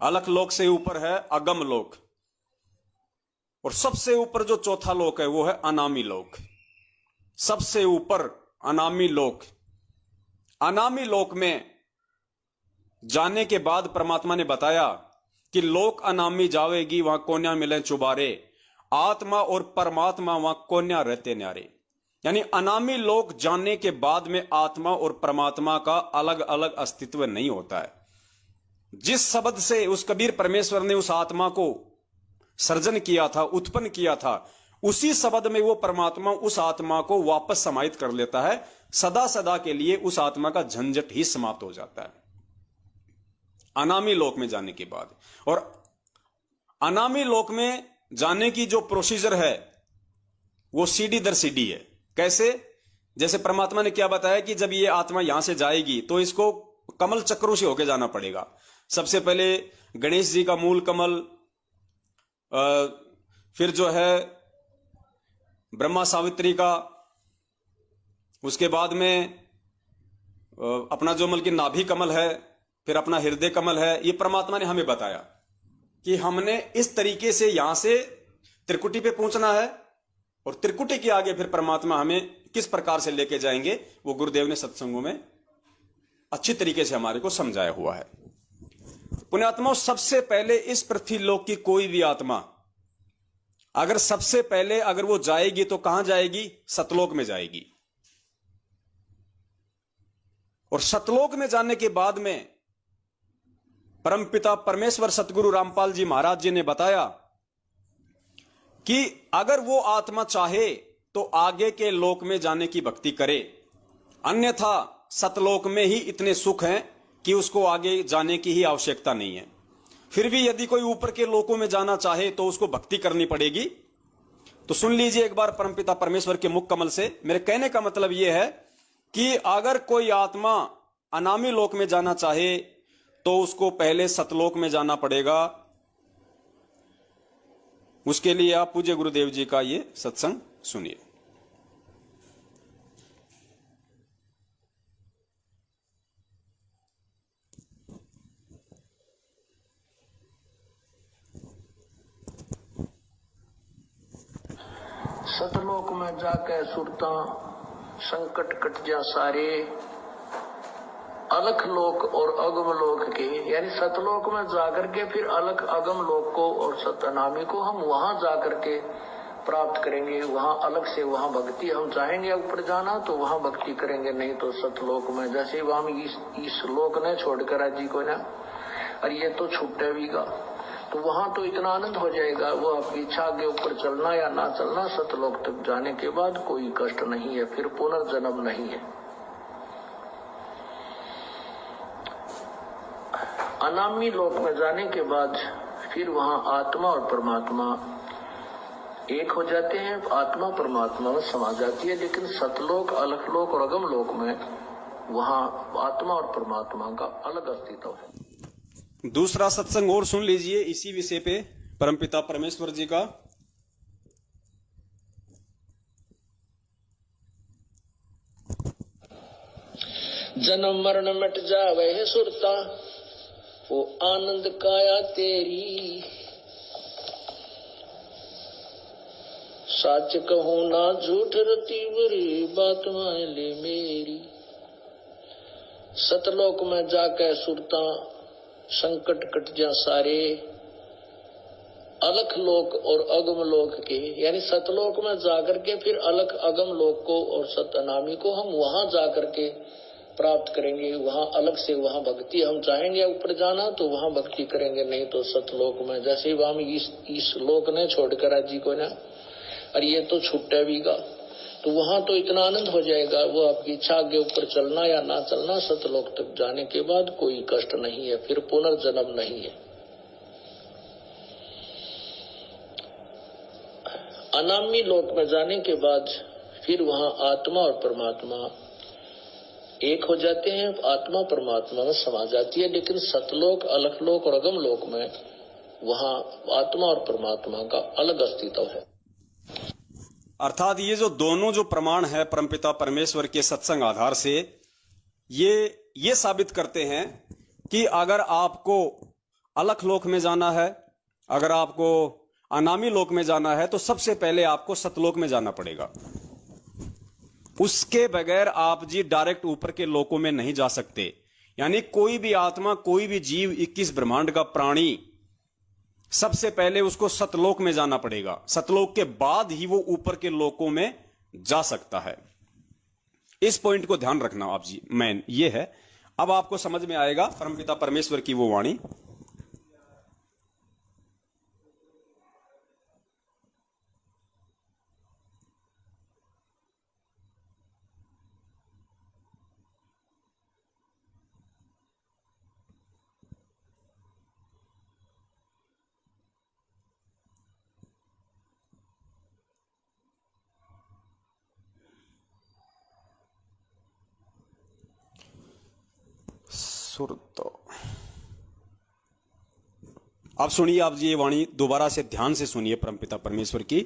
अलख लोक से ऊपर है अगम लोक, और सबसे ऊपर जो चौथा लोक है वो है अनामी लोक। सबसे ऊपर अनामी लोक। अनामी लोक में जाने के बाद परमात्मा ने बताया कि लोक अनामी जावेगी वहां कोन्या मिले चुबारे, आत्मा और परमात्मा वहां कोन्या रहते न्यारे। यानी अनामी लोक जानने के बाद में आत्मा और परमात्मा का अलग अलग अस्तित्व नहीं होता है। जिस शब्द से उस कबीर परमेश्वर ने उस आत्मा को सर्जन किया था, उत्पन्न किया था, उसी शब्द में वो परमात्मा उस आत्मा को वापस समाहित कर लेता है। सदा सदा के लिए उस आत्मा का झंझट ही समाप्त हो जाता है। अनामी लोक में जाने के बाद। और अनामी लोक में जाने की जो प्रोसीजर है वो सीढ़ी दर सीढ़ी है। कैसे? जैसे परमात्मा ने क्या बताया कि जब ये आत्मा यहां से जाएगी तो इसको कमल चक्रों से होकर जाना पड़ेगा। सबसे पहले गणेश जी का मूल कमल, फिर जो है ब्रह्मा सावित्री का, उसके बाद में अपना जो मल की नाभि कमल है, फिर अपना हृदय कमल है। ये परमात्मा ने हमें बताया कि हमने इस तरीके से यहां से त्रिकुटी पे पहुंचना है, और त्रिकुटी के आगे फिर परमात्मा हमें किस प्रकार से लेके जाएंगे वो गुरुदेव ने सत्संगों में अच्छी तरीके से हमारे को समझाया हुआ है। पुण्यात्माओं, सबसे पहले इस पृथ्वी लोक की कोई भी आत्मा अगर सबसे पहले अगर वो जाएगी तो कहां जाएगी? सतलोक में जाएगी। और सतलोक में जाने के बाद में परमपिता परमेश्वर सतगुरु रामपाल जी महाराज जी ने बताया कि अगर वो आत्मा चाहे तो आगे के लोक में जाने की भक्ति करे, अन्यथा सतलोक में ही इतने सुख हैं कि उसको आगे जाने की ही आवश्यकता नहीं है। फिर भी यदि कोई ऊपर के लोकों में जाना चाहे तो उसको भक्ति करनी पड़ेगी। तो सुन लीजिए एक बार परमपिता परमेश्वर के मुख कमल से। मेरे कहने का मतलब यह है कि अगर कोई आत्मा अनामी लोक में जाना चाहे तो उसको पहले सतलोक में जाना पड़ेगा। उसके लिए आप पूज्य गुरुदेव जी का ये सत्संग सुनिए। सतलोक में जाके सुरता संकट कट जा सारे, अलख लोक और अगम लोक के, यानी सतलोक में जाकर के फिर अलख अगम लोक को और सतनामी को हम वहां जाकर के प्राप्त करेंगे। वहां अलग से वहां भक्ति, हम चाहेंगे ऊपर जाना तो वहां भक्ति करेंगे, नहीं तो सतलोक में। जैसे वहां इस लोक ने छोड़कर जी को ना, और ये तो छूटे भी गा, तो वहां तो इतना आनंद हो जाएगा। वो आपकी इच्छा, आगे ऊपर चलना या ना चलना, सतलोक तक जाने के बाद कोई कष्ट नहीं है, फिर पुनर्जन्म नहीं है। अनामी लोक में जाने के बाद फिर वहां आत्मा और परमात्मा एक हो जाते हैं, आत्मा परमात्मा में समा जाती है। लेकिन सतलोक, अलखलोक और अगम लोक में वहां आत्मा और परमात्मा का अलग अस्तित्व है। दूसरा सत्संग और सुन लीजिए इसी विषय पे परमपिता परमेश्वर जी का। जन्म मरण मिट जावे है सुरता, वो आनंद काया तेरी। सच कहूं ना झूठ रती बुरी, बात मान ले मेरी। सतलोक में जाके सुरता संकट कट जा सारे, अलख लोक और अगम लोक के, यानी सतलोक में जाकर के फिर अलख अगम लोक को और सतनामी को हम वहां जाकर के प्राप्त करेंगे। वहां अलग से वहां भक्ति, हम चाहेंगे ऊपर जाना तो वहां भक्ति करेंगे, नहीं तो सतलोक में। जैसे वहां इस लोक ने छोड़कर जी को ना, और ये तो छूटे भी गा, तो वहां तो इतना आनंद हो जाएगा। वो आपकी इच्छा, आगे ऊपर चलना या ना चलना, सतलोक तक जाने के बाद कोई कष्ट नहीं है, फिर पुनर्जन्म नहीं है। अनामी लोक में जाने के बाद फिर वहां आत्मा और परमात्मा एक हो जाते हैं, आत्मा परमात्मा में समा जाती है। लेकिन सतलोक, अलखलोक और अगम लोक में वहां आत्मा और परमात्मा का अलग अस्तित्व है। अर्थात ये जो दोनों जो प्रमाण है परमपिता परमेश्वर के सत्संग आधार से, ये साबित करते हैं कि अगर आपको अलख लोक में जाना है, अगर आपको अनामी लोक में जाना है, तो सबसे पहले आपको सतलोक में जाना पड़ेगा। उसके बगैर आप जी डायरेक्ट ऊपर के लोकों में नहीं जा सकते। यानी कोई भी आत्मा, कोई भी जीव, 21 ब्रह्मांड का प्राणी, सबसे पहले उसको सतलोक में जाना पड़ेगा। सतलोक के बाद ही वो ऊपर के लोकों में जा सकता है। इस पॉइंट को ध्यान रखना आप जी, मैन ये है। अब आपको समझ में आएगा परमपिता परमेश्वर की वो वाणी। सुरत। अब सुनिए आप जी ये वाणी दोबारा से ध्यान से सुनिए परमपिता परमेश्वर की,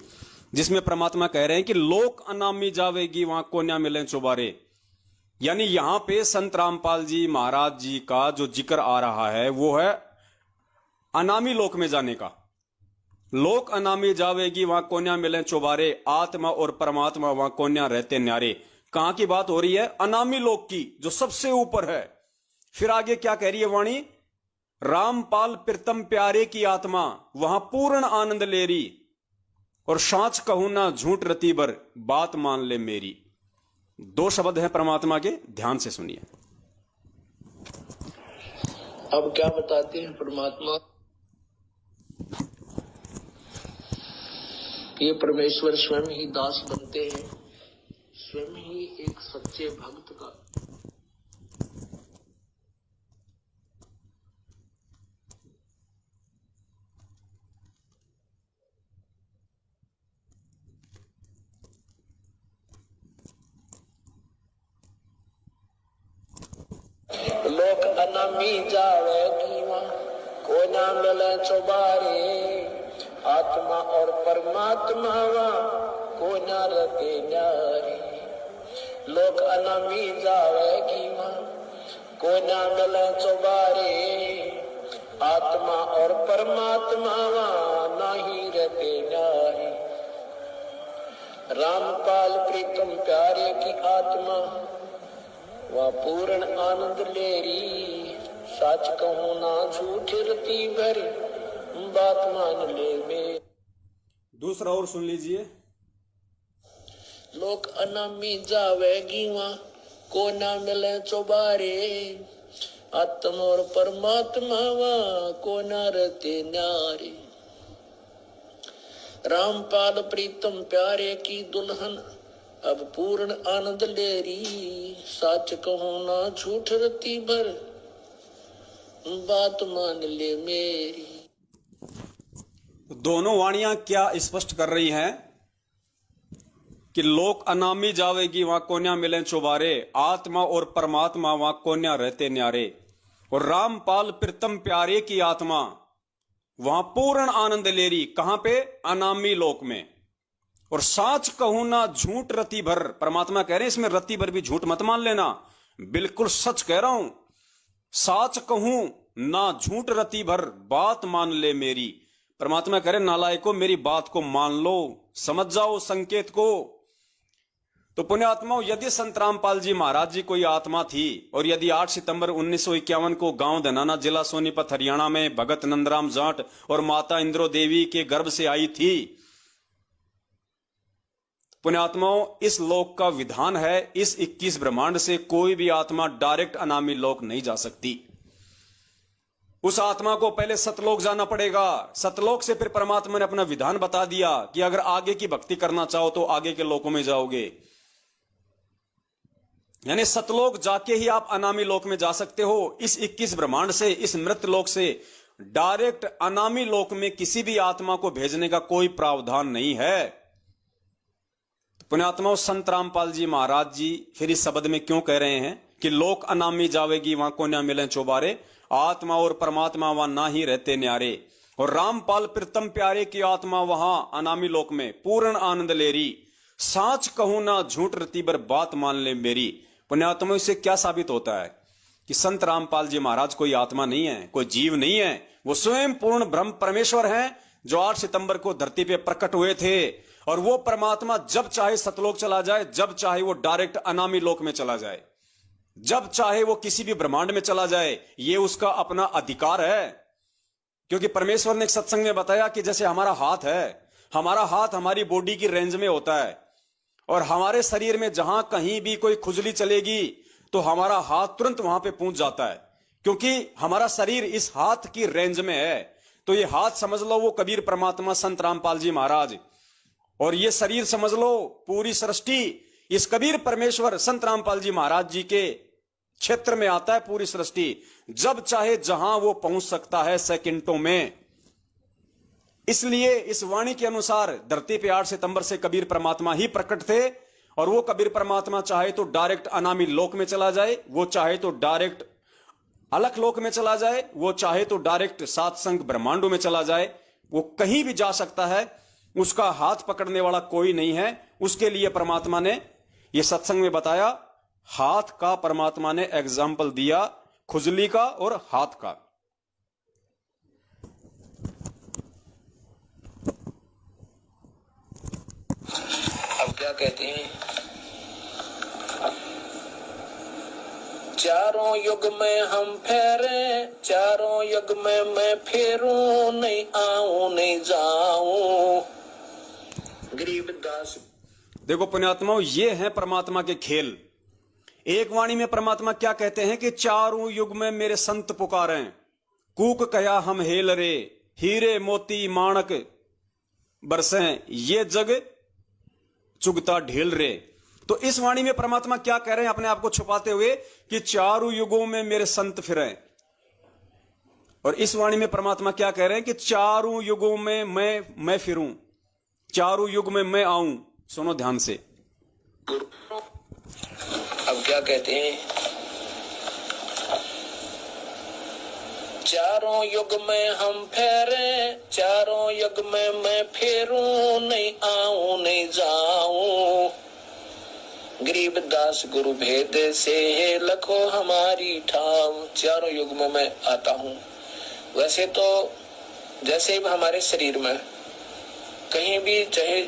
जिसमें परमात्मा कह रहे हैं कि लोक अनामी जावेगी वहां कोन्या मिले चुबारे। यानी यहां पे संत रामपाल जी महाराज जी का जो जिक्र आ रहा है वो है अनामी लोक में जाने का। लोक अनामी जावेगी वहां कोन्या मिले चुबारे, आत्मा और परमात्मा वहां कोन्या रहते न्यारे। कहां की बात हो रही है? अनामी लोक की, जो सबसे ऊपर है। फिर आगे क्या कह रही है वाणी? रामपाल प्रीतम प्यारे की आत्मा वहां पूर्ण आनंद ले रही, और सांच कहूं ना झूठ रती बर बात मान ले मेरी। दो शब्द हैं परमात्मा के, ध्यान से सुनिए। अब क्या बताते हैं परमात्मा? ये परमेश्वर स्वयं ही दास बनते हैं, स्वयं ही एक सच्चे भक्त का लोक अनामी जावेगी वहाँ को ना मिले चौबारे, आत्मा और परमात्मा वहाँ को ना रते न्यारे। लोक अनामी जावेगी वहाँ को ना मिले चौबारे, आत्मा और परमात्मा वहाँ नहीं रहते न्यारे। रामपाल प्रीतम प्यारे की आत्मा वह पूर्ण आनंद ले रही, सच कहूं ना झूठ रती भर बात मान ले में। दूसरा और सुन लीजिए। लोक अनामी जावेगी वहाँ को ना मिले चौबारे, आत्मा और परमात्मा वहाँ को ना रहते न्यारे। रामपाल प्रीतम प्यारे की दुल्हन अब पूर्ण आनंद ले रही, सच कहूं ना झूठ रती भर बात मान ले मेरी। दोनों वाणियां क्या स्पष्ट कर रही हैं कि लोक अनामी जावेगी वहां कोन्या मिले चुबारे, आत्मा और परमात्मा वहां कोन्या रहते न्यारे। और रामपाल प्रीतम प्यारे की आत्मा वहां पूर्ण आनंद ले रही। कहां पे? अनामी लोक में। और साच कहूं ना झूठ रति भर, परमात्मा कह रहे हैं इसमें रति भर भी झूठ मत मान लेना, बिल्कुल सच कह रहा हूं। साच कहूं ना झूठ रति भर बात मान ले मेरी। परमात्मा कह रहे नालायकों मेरी बात को मान लो, समझ जाओ संकेत को। तो पुण्यात्माओं, यदि संत रामपाल जी महाराज जी कोई आत्मा थी, और यदि 8 सितंबर 1951 को गांव धनाना जिला सोनीपत हरियाणा में भगत नंदराम जाट और माता इंद्रो देवी के गर्भ से आई थी, पुण्यात्माओं इस लोक का विधान है, इस 21 ब्रह्मांड से कोई भी आत्मा डायरेक्ट अनामी लोक नहीं जा सकती। उस आत्मा को पहले सतलोक जाना पड़ेगा। सतलोक से फिर परमात्मा ने अपना विधान बता दिया कि अगर आगे की भक्ति करना चाहो तो आगे के लोकों में जाओगे। यानी सतलोक जाके ही आप अनामी लोक में जा सकते हो। इस 21 ब्रह्मांड से, इस मृत लोक से डायरेक्ट अनामी लोक में किसी भी आत्मा को भेजने का कोई प्रावधान नहीं है। पुण्यात्माओं, संत रामपाल जी महाराज जी फिर इस शब्द में क्यों कह रहे हैं कि लोक अनामी जावेगी वहां को ना मिले चौबारे, आत्मा और परमात्मा वहां ना ही रहते न्यारे। और रामपाल प्रीतम प्यारे की आत्मा वहां अनामी लोक में पूर्ण आनंद ले रही, साच कहूं ना झूठ रती बर बात मान ले मेरी। पुण्यात्माओं, इससे क्या साबित होता है कि संत रामपाल जी महाराज कोई आत्मा नहीं है, कोई जीव नहीं है, वो स्वयं पूर्ण ब्रह्म परमेश्वर हैं, जो 8 सितंबर को धरती पे प्रकट हुए थे। और वो परमात्मा जब चाहे सतलोक चला जाए, जब चाहे वो डायरेक्ट अनामी लोक में चला जाए, जब चाहे वो किसी भी ब्रह्मांड में चला जाए, ये उसका अपना अधिकार है। क्योंकि परमेश्वर ने एक सत्संग में बताया कि जैसे हमारा हाथ है, हमारा हाथ हमारी बॉडी की रेंज में होता है, और हमारे शरीर में जहां कहीं भी कोई खुजली चलेगी तो हमारा हाथ तुरंत वहां पे पहुंच जाता है, क्योंकि हमारा शरीर इस हाथ की रेंज में है। तो ये हाथ समझ लो वो कबीर परमात्मा संत रामपाल जी महाराज, और ये शरीर समझ लो पूरी सृष्टि इस कबीर परमेश्वर संत रामपाल जी महाराज जी के क्षेत्र में आता है। पूरी सृष्टि जब चाहे जहां वो पहुंच सकता है, सेकंडों में। इसलिए इस वाणी के अनुसार धरती पे 8 सितंबर से कबीर परमात्मा ही प्रकट थे, और वो कबीर परमात्मा चाहे तो डायरेक्ट अनामी लोक में चला जाए, वो चाहे तो डायरेक्ट अलख लोक में चला जाए, वो चाहे तो डायरेक्ट सात संग ब्रह्मांडों में चला जाए, वो कहीं भी जा सकता है, उसका हाथ पकड़ने वाला कोई नहीं है। उसके लिए परमात्मा ने ये सत्संग में बताया, हाथ का परमात्मा ने एग्जाम्पल दिया, खुजली का और हाथ का। अब क्या कहते हैं, चारों युग में हम फेरे, चारों युग में मैं फेरूं, नहीं आऊं नहीं जाऊं। गरीबदास। देखो पुण्यात्माओं, ये है परमात्मा के खेल। एक वाणी में परमात्मा क्या कहते हैं कि चारों युग में मेरे संत पुकारें, कूक कया हम हेल रे, हीरे मोती माणक बरसें, ये जग चुगता ढेल रे। तो इस वाणी में परमात्मा क्या कह रहे हैं अपने आप को छुपाते हुए कि चारों युगों में मेरे संत फिरें। और इस वाणी में परमात्मा क्या कह रहे हैं कि चारों युगों में मैं फिरूं, चारों युग में मैं आऊं। सुनो ध्यान से। अब क्या कहते हैं, चारों युग में हम फेरे, चारों युग में मैं फेरूं, नहीं आऊं नहीं जाऊं। गरीबदास गुरु भेद से लखो हमारी ठाव, चारों युग में मैं आता हूं। वैसे तो जैसे हमारे शरीर में कहीं भी, चाहे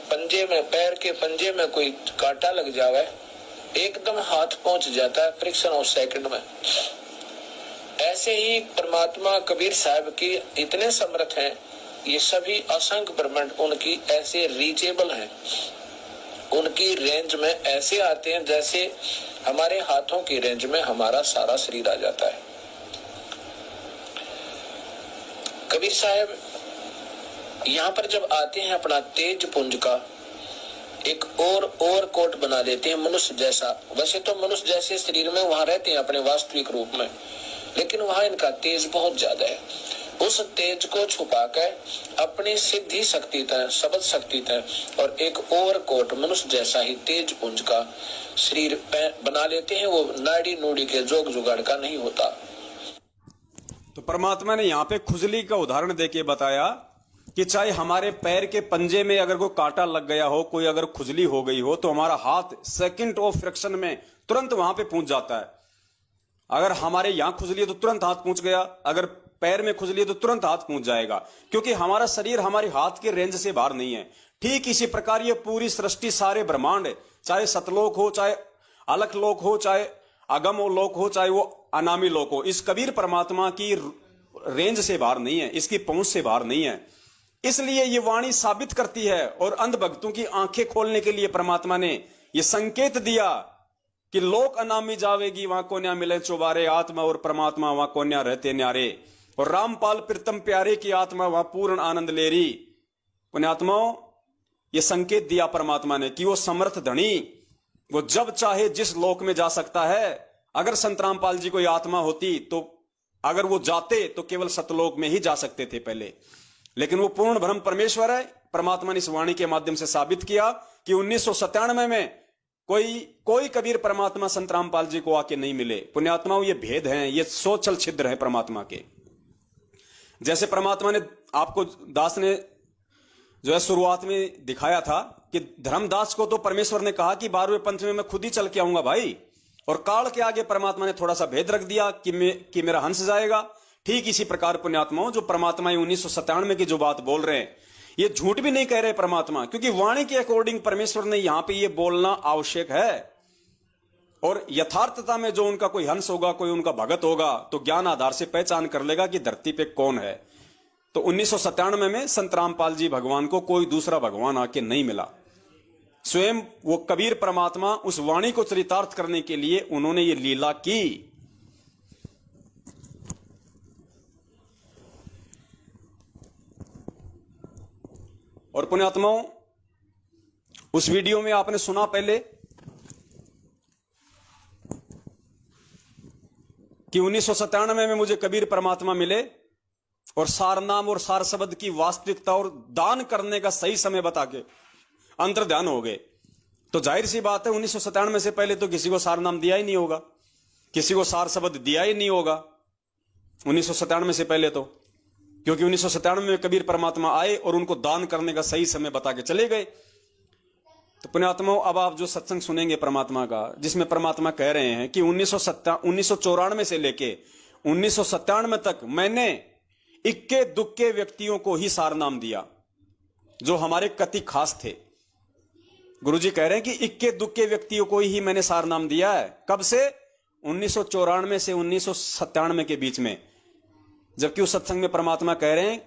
पंजे में, पैर के पंजे में कोई कांटा लग जावे, एकदम हाथ पहुंच जाता है फ्रिक्शन ऑफ सेकंड में। ऐसे ही परमात्मा कबीर साहब की इतने समर्थ हैं, ये सभी असंख्य ब्रह्मांड उनकी ऐसे रीचेबल हैं, उनकी रेंज में ऐसे आते हैं जैसे हमारे हाथों की रेंज में हमारा सारा शरीर आ जाता है। कबीर साहब यहाँ पर जब आते हैं, अपना तेज पुंज का एक और कोट बना देते हैं मनुष्य जैसा। वैसे तो मनुष्य जैसे शरीर में वहां रहते हैं अपने वास्तविक रूप में, लेकिन वहां इनका तेज बहुत ज्यादा है। उस तेज को छुपाकर अपनी सिद्धि शक्ति तय, शब्द शक्ति तय और एक और कोट मनुष्य जैसा ही तेज पुंज का शरीर बना लेते हैं। वो नाड़ी नूड़ी के जोग जुगाड़ का नहीं होता। तो परमात्मा ने यहाँ पे खुजली का उदाहरण देके बताया कि चाहे हमारे पैर के पंजे में अगर कोई कांटा लग गया हो, कोई अगर खुजली हो गई हो, तो हमारा हाथ सेकंड ऑफ फ्रैक्शन में तुरंत वहां पे पहुंच जाता है। अगर हमारे यहां खुजली है तो तुरंत हाथ पहुंच गया, अगर पैर में खुजली है तो तुरंत हाथ पहुंच जाएगा, क्योंकि हमारा शरीर हमारे हाथ के रेंज से बाहर नहीं है। ठीक इसी प्रकार ये पूरी सृष्टि, सारे ब्रह्मांड, चाहे सतलोक हो, चाहे अलख लोक हो, चाहे अगम लोक हो, चाहे वो अनामी लोक हो, इस कबीर परमात्मा की रेंज से बाहर नहीं है, इसकी पहुंच से बाहर नहीं है। इसलिए ये वाणी साबित करती है और अंध भक्तों की आंखें खोलने के लिए परमात्मा ने ये संकेत दिया कि लोक अनामी जावेगी, वहां को न्या मिले चौबारे, आत्मा और परमात्मा वहां को न्या रहते न्यारे, और रामपाल प्रीतम प्यारे की आत्मा वहां पूर्ण आनंद ले रही। पुण्यात्माओं, ये संकेत दिया परमात्मा ने कि वो समर्थ धनी, वो जब चाहे जिस लोक में जा सकता है। अगर संत रामपाल जी कोई आत्मा होती तो अगर वो जाते तो केवल सतलोक में ही जा सकते थे पहले, लेकिन वो पूर्ण ब्रह्म परमेश्वर है। परमात्मा ने इस वाणी के माध्यम से साबित किया कि 1997 में कोई कबीर परमात्मा संत रामपाल जी को आके नहीं मिले। पुण्यात्माओं, ये भेद हैं, ये सोचल छिद्र है परमात्मा के। जैसे परमात्मा ने आपको, दास ने जो है शुरुआत में दिखाया था कि धर्मदास को तो परमेश्वर ने कहा कि 12वें पंथ में मैं खुद ही चल के आऊंगा भाई, और काल के आगे परमात्मा ने थोड़ा सा भेद रख दिया कि मेरा हंस जाएगा। ठीक इसी प्रकार पुण्यात्माओं, जो परमात्मा 1997 की जो बात बोल रहे हैं, ये झूठ भी नहीं कह रहे परमात्मा, क्योंकि वाणी के अकॉर्डिंग परमेश्वर ने यहां पे ये बोलना आवश्यक है। और यथार्थता में जो उनका कोई हंस होगा, कोई उनका भगत होगा, तो ज्ञान आधार से पहचान कर लेगा कि धरती पे कौन है। तो 1997 में संत रामपाल जी भगवान को कोई दूसरा भगवान आके नहीं मिला। स्वयं वो कबीर परमात्मा उस वाणी को चरितार्थ करने के लिए उन्होंने ये लीला की। और पुण्यात्माओं, उस वीडियो में आपने सुना पहले कि 1997 में मुझे कबीर परमात्मा मिले और सारनाम और सार शब्द की वास्तविकता और दान करने का सही समय बता के अंतर्ध्यान हो गए। तो जाहिर सी बात है 1997 से पहले तो किसी को सारनाम दिया ही नहीं होगा। किसी को सार शब्द दिया ही नहीं होगा 1997 से पहले तो, क्योंकि 1997 में कबीर परमात्मा आए और उनको दान करने का सही समय बता के चले गए। तो पुण्यात्माओं, अब आप जो सत्संग सुनेंगे परमात्मा का, जिसमें परमात्मा कह रहे हैं कि 1994 से लेके 1997 तक मैंने इक्के दुक्के व्यक्तियों को ही सार नाम दिया जो हमारे कति खास थे। गुरुजी कह रहे हैं कि इक्के दुक्के व्यक्तियों को ही मैंने सार नाम दिया है। कब से? 1994 से 1997 के बीच में। जबकि उस सत्संग में परमात्मा कह रहे हैं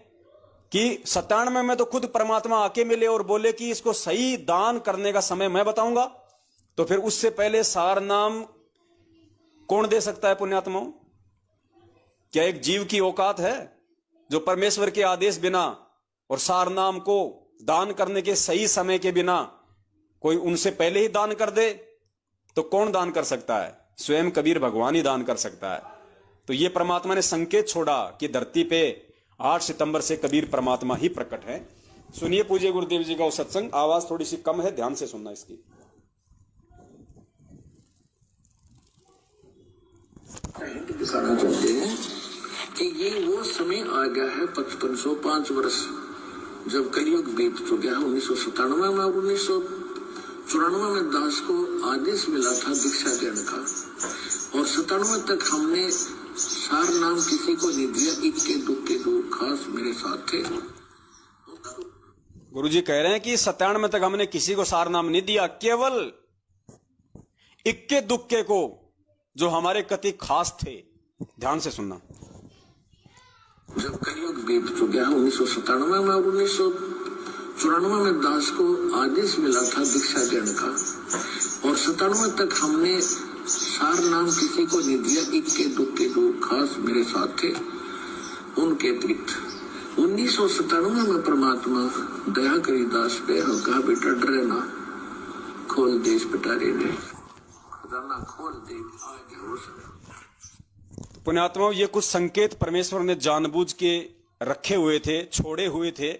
कि 97 में तो खुद परमात्मा आके मिले और बोले कि इसको सही दान करने का समय मैं बताऊंगा। तो फिर उससे पहले सार नाम कौन दे सकता है पुण्यात्माओं? क्या एक जीव की औकात है जो परमेश्वर के आदेश बिना और सार नाम को दान करने के सही समय के बिना कोई उनसे पहले ही दान कर दे? तो कौन दान कर सकता है? स्वयं कबीर भगवान ही दान कर सकता है। तो ये परमात्मा ने संकेत छोड़ा कि धरती पे 8 सितंबर से कबीर परमात्मा ही प्रकट है। सुनिए पूज्य गुरुदेव जी का वो सत्संग। आवाज थोड़ी सी कम है, ध्यान से सुनना इसकी। दिखाना चाहते हैं कि ये वो समय आ गया है 5505 वर्ष जब कलयुग बीत चुका है। 1997 में और 1994 में दास को आदेश मिला था दीक्षा देने का, और 97 तक हमने सार नाम किसी को नहीं दिया। इक्के दुक्के दो खास मेरे साथ थे। गुरुजी कह रहे हैं कि 97 तक हमने किसी को सार नाम नहीं दिया, केवल इक्के दुक्के को जो हमारे कति खास थे। ध्यान से सुनना। जब कलयुग बीत चुका है 1997 में और 1994 में दास को आदेश मिला था दीक्षा देने का, और 97 तक हमने सार नाम किसी को नहीं दिया। इक्के दुक्के दो खास मेरे साथ थे उनके प्रीत। 1997 में परमात्मा दया करी दास पे और कहा बेटा डरे ना, खोल दे इस पिटारे ने, खजाना खोल दे, आ गया वो समय। पुण्यात्माओं, ये कुछ संकेत परमेश्वर ने जानबूझ के रखे हुए थे, छोड़े हुए थे,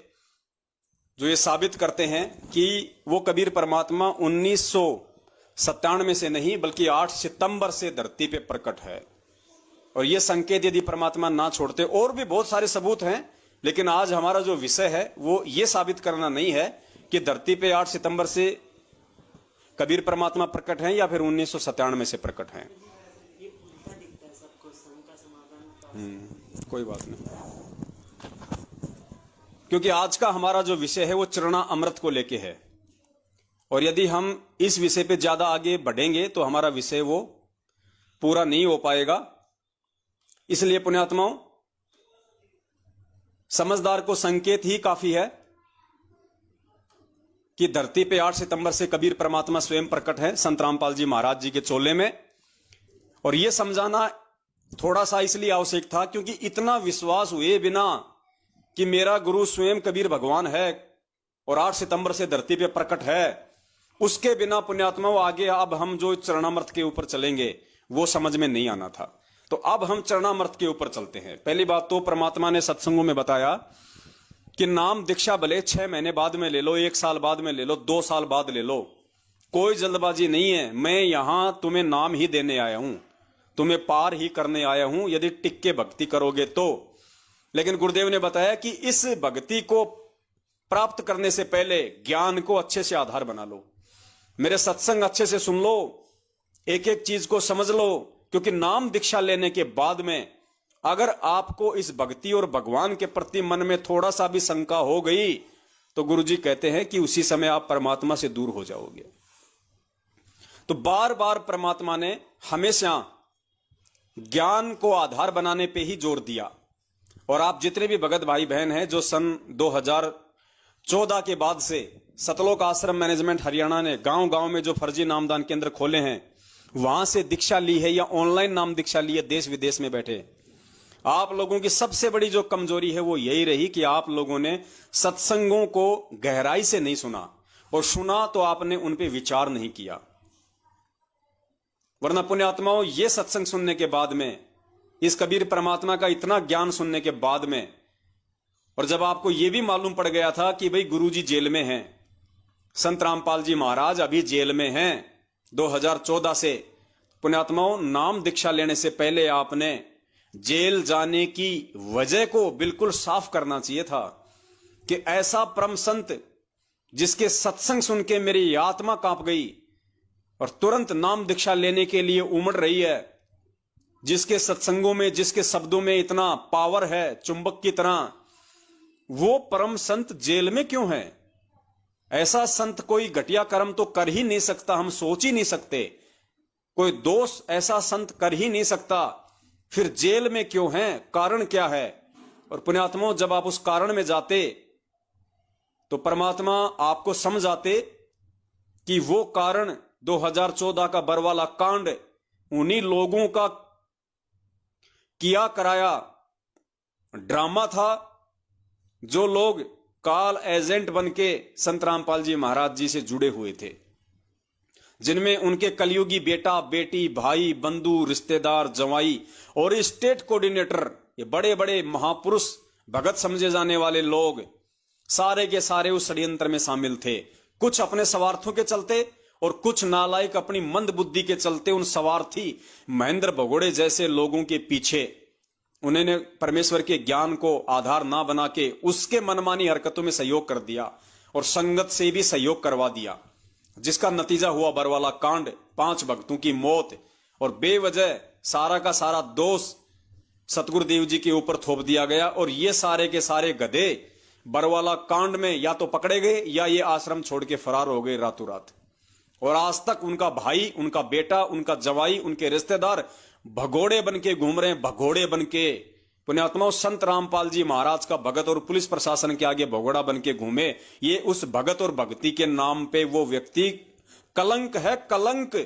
जो ये साबित करते हैं कि वो कबीर परमात्मा 1997 से नहीं बल्कि 8 सितंबर से धरती पे प्रकट है। और ये संकेत यदि परमात्मा ना छोड़ते, और भी बहुत सारे सबूत हैं, लेकिन आज हमारा जो विषय है वो ये साबित करना नहीं है कि धरती पे 8 सितंबर से कबीर परमात्मा प्रकट हैं या फिर 1997 से प्रकट हैं। कोई बात नहीं, क्योंकि आज का हमारा जो विषय है वो चरणा अमृत को लेके है, और यदि हम इस विषय पे ज्यादा आगे बढ़ेंगे तो हमारा विषय वो पूरा नहीं हो पाएगा। इसलिए पुण्यात्माओं, समझदार को संकेत ही काफी है कि धरती पे 8 सितंबर से कबीर परमात्मा स्वयं प्रकट है संत रामपाल जी महाराज जी के चोले में। और यह समझाना थोड़ा सा इसलिए आवश्यक था क्योंकि इतना विश्वास हुए बिना कि मेरा गुरु स्वयं कबीर भगवान है और 8 सितंबर से धरती पे प्रकट है, उसके बिना पुण्यात्माओं आगे अब हम जो चरणामृत के ऊपर चलेंगे वो समझ में नहीं आना था। तो अब हम चरणामृत के ऊपर चलते हैं। पहली बात तो परमात्मा ने सत्संगों में बताया कि नाम दीक्षा भले 6 महीने बाद में ले लो, 1 साल बाद में ले लो, 2 साल बाद ले लो, कोई जल्दबाजी नहीं है। मैं यहां तुम्हें नाम ही देने आया हूं, तुम्हें पार ही करने आया हूं यदि टिक के भक्ति करोगे तो। लेकिन गुरुदेव ने बताया कि इस भक्ति को प्राप्त करने से पहले ज्ञान को अच्छे से आधार बना लो, मेरे सत्संग अच्छे से सुन लो, एक एक चीज को समझ लो, क्योंकि नाम दीक्षा लेने के बाद में अगर आपको इस भक्ति और भगवान के प्रति मन में थोड़ा सा भी शंका हो गई तो गुरुजी कहते हैं कि उसी समय आप परमात्मा से दूर हो जाओगे। तो बार बार परमात्मा ने हमेशा ज्ञान को आधार बनाने पे ही जोर दिया। और आप जितने भी भगत भाई बहन हैं जो सन 2014 के बाद से सतलोक आश्रम मैनेजमेंट हरियाणा ने गांव गांव में जो फर्जी नामदान केंद्र खोले हैं वहां से दीक्षा ली है या ऑनलाइन नाम दीक्षा ली है देश विदेश में बैठे, आप लोगों की सबसे बड़ी जो कमजोरी है वो यही रही कि आप लोगों ने सत्संगों को गहराई से नहीं सुना, और सुना तो आपने उन पे विचार नहीं किया। वरना पुण्यात्माओं, ये सत्संग सुनने के बाद में, इस कबीर परमात्मा का इतना ज्ञान सुनने के बाद में, और जब आपको यह भी मालूम पड़ गया था कि भाई गुरुजी जेल में हैं, संत रामपाल जी महाराज अभी जेल में हैं 2014 से, पुण्यात्माओं, नाम दीक्षा लेने से पहले आपने जेल जाने की वजह को बिल्कुल साफ करना चाहिए था कि ऐसा परम संत जिसके सत्संग सुन के मेरी आत्मा कांप गई और तुरंत नाम दीक्षा लेने के लिए उमड़ रही है, जिसके सत्संगों में, जिसके शब्दों में इतना पावर है चुंबक की तरह, वो परम संत जेल में क्यों है? ऐसा संत कोई घटिया कर्म तो कर ही नहीं सकता, हम सोच ही नहीं सकते, कोई दोष ऐसा संत कर ही नहीं सकता, फिर जेल में क्यों है? कारण क्या है? और पुण्यात्माओं, जब आप उस कारण में जाते तो परमात्मा आपको समझाते कि वो कारण 2014 का बरवाला कांड उन्हीं लोगों का किया कराया ड्रामा था, जो लोग काल एजेंट बन के संत रामपाल जी महाराज जी से जुड़े हुए थे, जिनमें उनके कलयुगी बेटा बेटी, भाई बंधु, रिश्तेदार, जवाई और स्टेट कोऑर्डिनेटर, ये बड़े बड़े महापुरुष भगत समझे जाने वाले लोग सारे के सारे उस षड्यंत्र में शामिल थे। कुछ अपने स्वार्थों के चलते और कुछ नालायक अपनी मंद बुद्धि के चलते उन स्वार्थी महेंद्र भगोड़े जैसे लोगों के पीछे उन्होंने परमेश्वर के ज्ञान को आधार ना बना के उसके मनमानी हरकतों में सहयोग कर दिया और संगत से भी सहयोग करवा दिया, जिसका नतीजा हुआ बरवाला कांड, 5 भक्तों की मौत और बेवजह सारा का सारा दोष सतगुरुदेव जी के ऊपर थोप दिया गया। और ये सारे के सारे गधे बरवाला कांड में या तो पकड़े गए या ये आश्रम छोड़ के फरार हो गए रातों रात। और आज तक उनका भाई, उनका बेटा, उनका जवाई, उनके रिश्तेदार भगोड़े बन के घूम रहे हैं, भगोड़े बन के। पुण्यात्माओं, संत रामपाल जी महाराज का भगत और पुलिस प्रशासन के आगे भगोड़ा बन के घूमे, ये उस भगत और भक्ति के नाम पे वो व्यक्ति कलंक है, कलंक।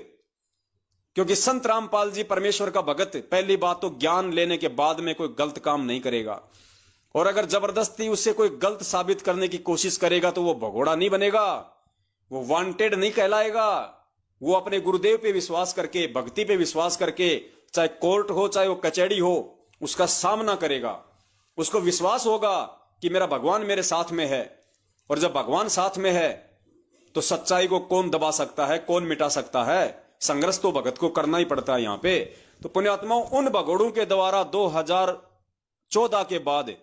क्योंकि संत रामपाल जी परमेश्वर का भगत पहली बात तो ज्ञान लेने के बाद में कोई गलत काम नहीं करेगा, और अगर जबरदस्ती उससे कोई गलत साबित करने की कोशिश करेगा तो वो भगोड़ा नहीं बनेगा, वो वांटेड नहीं कहलाएगा। वो अपने गुरुदेव पे विश्वास करके, भक्ति पे विश्वास करके, चाहे कोर्ट हो चाहे वो कचहरी हो, उसका सामना करेगा। उसको विश्वास होगा कि मेरा भगवान मेरे साथ में है, और जब भगवान साथ में है तो सच्चाई को कौन दबा सकता है, कौन मिटा सकता है? संघर्ष तो भगत को करना ही पड़ता है यहां पे। तो पुण्यात्माओं, उन भगोड़ों के द्वारा 2014 के बाद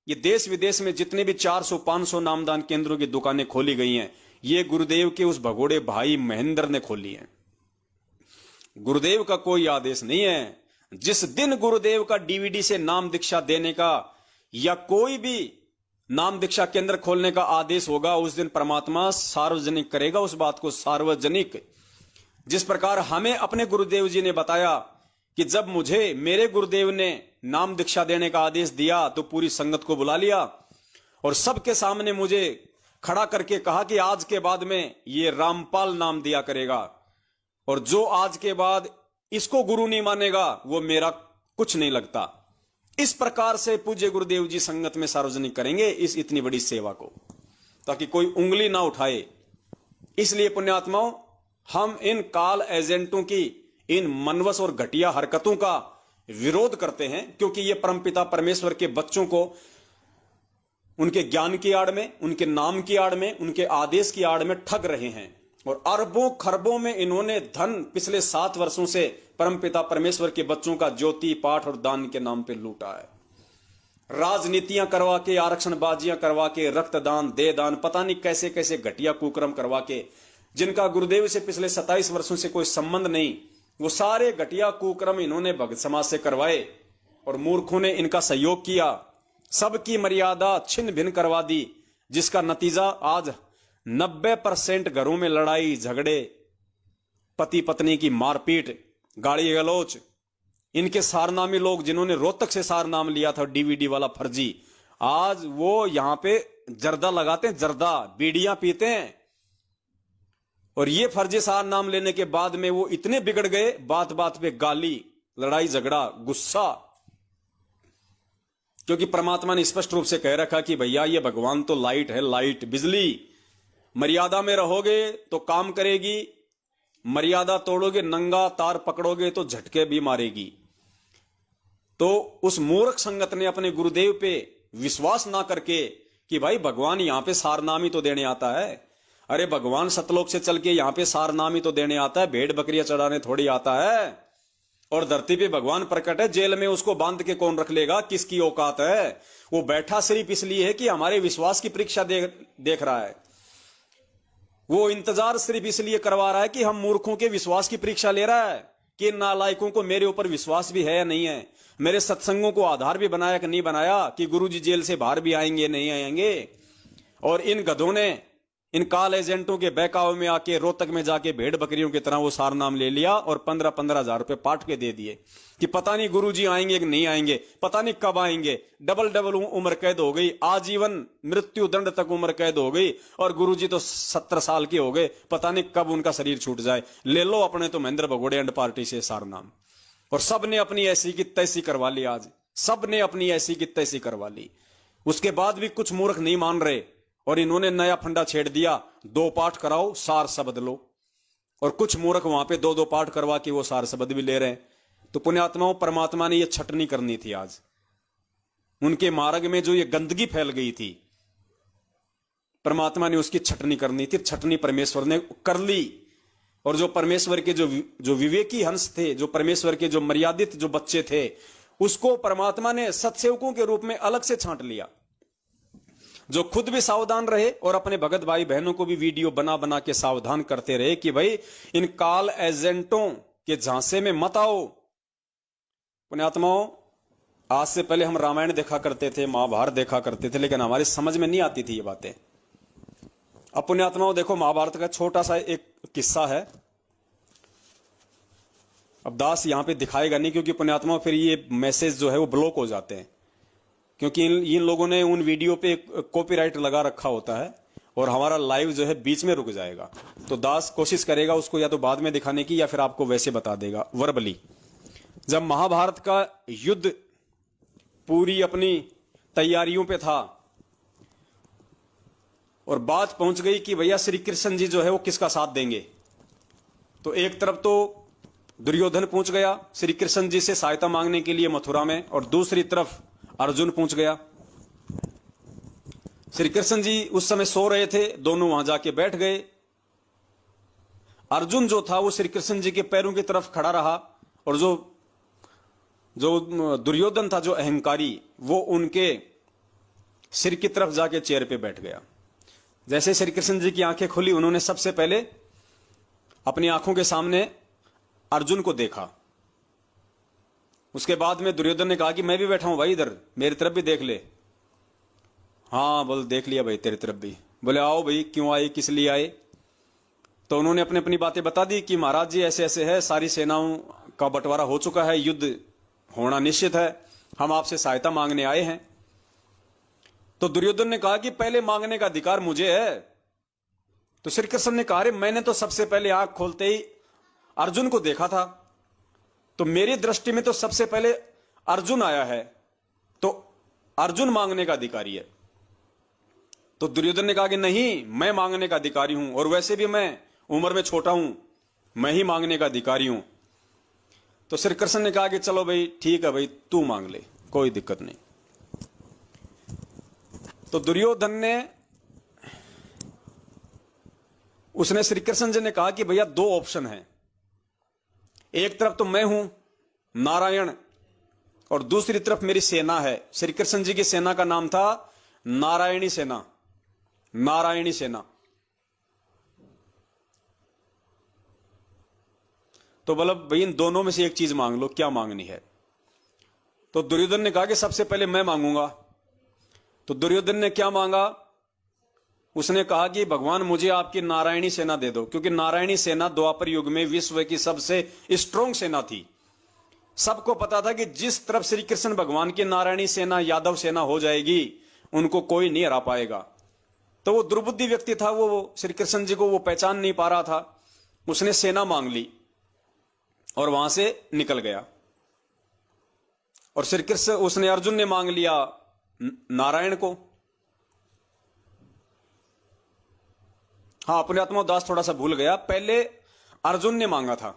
ये देश विदेश में जितने भी 400-500 नामदान केंद्रों की दुकानें खोली गई हैं, ये गुरुदेव के उस भगोड़े भाई महेंद्र ने खोली हैं। गुरुदेव का कोई आदेश नहीं है। जिस दिन गुरुदेव का डीवीडी से नाम दीक्षा देने का या कोई भी नाम दीक्षा केंद्र खोलने का आदेश होगा, उस दिन परमात्मा सार्वजनिक करेगा उस बात को, सार्वजनिक। जिस प्रकार हमें अपने गुरुदेव जी ने बताया कि जब मुझे मेरे गुरुदेव ने नाम दीक्षा देने का आदेश दिया तो पूरी संगत को बुला लिया और सबके सामने मुझे खड़ा करके कहा कि आज के बाद में ये रामपाल नाम दिया करेगा, और जो आज के बाद इसको गुरु नहीं मानेगा वो मेरा कुछ नहीं लगता। इस प्रकार से पूज्य गुरुदेव जी संगत में सार्वजनिक करेंगे इस इतनी बड़ी सेवा को, ताकि कोई उंगली ना उठाए। इसलिए पुण्यात्माओं, हम इन काल एजेंटों की इन मनवस और घटिया हरकतों का विरोध करते हैं, क्योंकि ये परमपिता परमेश्वर के बच्चों को उनके ज्ञान की आड़ में, उनके नाम की आड़ में, उनके आदेश की आड़ में ठग रहे हैं। और अरबों खरबों में इन्होंने धन पिछले 7 वर्षों से परमपिता परमेश्वर के बच्चों का ज्योति पाठ और दान के नाम पे लूटा है। राजनीतियां करवा के, आरक्षणबाजियां करवा के, रक्तदान, दे दान, पता नहीं कैसे कैसे घटिया कुकर्म करवा के, जिनका गुरुदेव से पिछले 27 वर्षों से कोई संबंध नहीं, वो सारे घटिया कुकर्म इन्होंने भगत समाज से करवाए और मूर्खों ने इनका सहयोग किया। सबकी मर्यादा छिन्न भिन्न करवा दी, जिसका नतीजा आज 90% घरों में लड़ाई झगड़े, पति पत्नी की मारपीट, गाली गलौच। इनके सारनामी लोग जिन्होंने रोहतक से सार नाम लिया था डीवीडी वाला फर्जी, आज वो यहां पे जर्दा लगाते हैं, जर्दा बीड़ियां पीते हैं। और ये फर्जी सार नाम लेने के बाद में वो इतने बिगड़ गए, बात बात पे गाली, लड़ाई झगड़ा, गुस्सा। क्योंकि परमात्मा ने स्पष्ट रूप से कह रखा कि भैया ये भगवान तो लाइट है, लाइट, बिजली। मर्यादा में रहोगे तो काम करेगी, मर्यादा तोड़ोगे, नंगा तार पकड़ोगे तो झटके भी मारेगी। तो उस मूर्ख संगत ने अपने गुरुदेव पे विश्वास ना करके कि भाई भगवान यहां पे सारनामी तो देने आता है, अरे भगवान सतलोक से चल के यहाँ पे सारनाम ही तो देने आता है, भेड़ बकरियां चढ़ाने थोड़ी आता है। और धरती पे भगवान प्रकट है, जेल में उसको बांध के कौन रख लेगा, किसकी औकात है। वो बैठा सिर्फ इसलिए है कि हमारे विश्वास की परीक्षा देख रहा है। वो इंतजार सिर्फ इसलिए करवा रहा है कि हम मूर्खों के विश्वास की परीक्षा ले रहा है कि नालायकों को मेरे ऊपर विश्वास भी है या नहीं है, मेरे सत्संगों को आधार भी बनाया कि नहीं बनाया, कि गुरुजी जेल से बाहर भी आएंगे नहीं आएंगे। और इन गधों ने इन काल एजेंटों के बहकावे में आके रोहतक में जाके भेड़ बकरियों की तरह वो सारनाम ले लिया और 15-15 हजार रुपए पाट के दे दिए कि पता नहीं गुरुजी आएंगे कि नहीं आएंगे, पता नहीं कब आएंगे। डबल उम्र कैद हो गई, आजीवन मृत्यु दंड तक उम्र कैद हो गई। और गुरुजी तो 70 साल के हो गए, पता नहीं कब उनका शरीर छूट जाए। ले लो अपने तो महेंद्र भगोड़े एंड पार्टी से सारनाम। और सब ने अपनी ऐसी की तैसी करवा ली, आज सब ने अपनी ऐसी की तैसी करवा ली। उसके बाद भी कुछ मूर्ख नहीं मान रहे और इन्होंने नया फंडा छेड़ दिया, 2 पाठ कराओ सार शब्द लो। और कुछ मूर्ख वहां पे 2-2 पाठ करवा के वो सार शब्द भी ले रहे हैं। तो पुण्यात्माओं, परमात्मा ने ये छटनी करनी थी आज। उनके मार्ग में जो ये गंदगी फैल गई थी, परमात्मा ने उसकी छटनी करनी थी। छटनी परमेश्वर ने कर ली। और जो परमेश्वर के जो विवेकी हंस थे, जो परमेश्वर के जो मर्यादित जो बच्चे थे, उसको परमात्मा ने सत्सेवकों के रूप में अलग से छांट लिया, जो खुद भी सावधान रहे और अपने भगत भाई बहनों को भी वीडियो बना बना के सावधान करते रहे कि भाई इन काल एजेंटों के झांसे में मत आओ। पुण्यात्माओं, आज से पहले हम रामायण देखा करते थे, महाभारत देखा करते थे, लेकिन हमारी समझ में नहीं आती थी ये बातें। अब पुण्यात्माओं देखो, महाभारत का छोटा सा एक किस्सा है। अब दास यहां पे दिखाएगा नहीं, क्योंकि पुण्यात्माओं फिर ये मैसेज जो है वो ब्लॉक हो जाते हैं, क्योंकि इन लोगों ने उन वीडियो पे कॉपीराइट लगा रखा होता है और हमारा लाइव जो है बीच में रुक जाएगा। तो दास कोशिश करेगा उसको या तो बाद में दिखाने की या फिर आपको वैसे बता देगा वर्बली। जब महाभारत का युद्ध पूरी अपनी तैयारियों पे था और बात पहुंच गई कि भैया श्री कृष्ण जी जो है वो किसका साथ देंगे, तो एक तरफ तो दुर्योधन पहुंच गया श्री कृष्ण जी से सहायता मांगने के लिए मथुरा में, और दूसरी तरफ अर्जुन पहुंच गया। श्री कृष्ण जी उस समय सो रहे थे, दोनों वहां जाके बैठ गए। अर्जुन जो था वो श्री कृष्ण जी के पैरों की तरफ खड़ा रहा, और जो दुर्योधन था, जो अहंकारी, वो उनके सिर की तरफ जाके चेयर पे बैठ गया। जैसे श्री कृष्ण जी की आंखें खुली, उन्होंने सबसे पहले अपनी आंखों के सामने अर्जुन को देखा। उसके बाद में दुर्योधन ने कहा कि मैं भी बैठा हूं भाई, इधर मेरी तरफ भी देख ले। हाँ बोल, देख लिया भाई तेरी तरफ भी। बोले आओ भाई, क्यों आए, किस लिए आए। तो उन्होंने अपनी अपनी बातें बता दी कि महाराज जी ऐसे ऐसे है, सारी सेनाओं का बंटवारा हो चुका है, युद्ध होना निश्चित है, हम आपसे सहायता मांगने आए हैं। तो दुर्योधन ने कहा कि पहले मांगने का अधिकार मुझे है। तो श्री कृष्ण ने कहा, मैंने तो सबसे पहले आंख खोलते ही अर्जुन को देखा था, तो मेरी दृष्टि में तो सबसे पहले अर्जुन आया है, तो अर्जुन मांगने का अधिकारी है। तो दुर्योधन ने कहा कि नहीं, मैं मांगने का अधिकारी हूं, और वैसे भी मैं उम्र में छोटा हूं, मैं ही मांगने का अधिकारी हूं। तो श्री कृष्ण ने कहा कि चलो भाई ठीक है भाई, तू मांग ले, कोई दिक्कत नहीं। तो दुर्योधन ने उसने श्री कृष्ण जी ने कहा कि भैया 2 ऑप्शन हैं, एक तरफ तो मैं हूं नारायण और दूसरी तरफ मेरी सेना है। श्री कृष्ण जी की सेना का नाम था नारायणी सेना, नारायणी सेना। तो बोला भाई इन दोनों में से एक चीज मांग लो, क्या मांगनी है। तो दुर्योधन ने कहा कि सबसे पहले मैं मांगूंगा। तो दुर्योधन ने क्या मांगा, उसने कहा कि भगवान मुझे आपकी नारायणी सेना दे दो, क्योंकि नारायणी सेना द्वापर युग में विश्व की सबसे स्ट्रॉन्ग सेना थी। सबको पता था कि जिस तरफ श्री कृष्ण भगवान की नारायणी सेना यादव सेना हो जाएगी, उनको कोई नहीं हरा पाएगा। तो वो दुर्बुद्धि व्यक्ति था, वो श्री कृष्ण जी को वो पहचान नहीं पा रहा था। उसने सेना मांग ली और वहां से निकल गया। और श्री कृष्ण, उसने अर्जुन ने मांग लिया नारायण को। हाँ, अपने आत्मा दास थोड़ा सा भूल गया, पहले अर्जुन ने मांगा था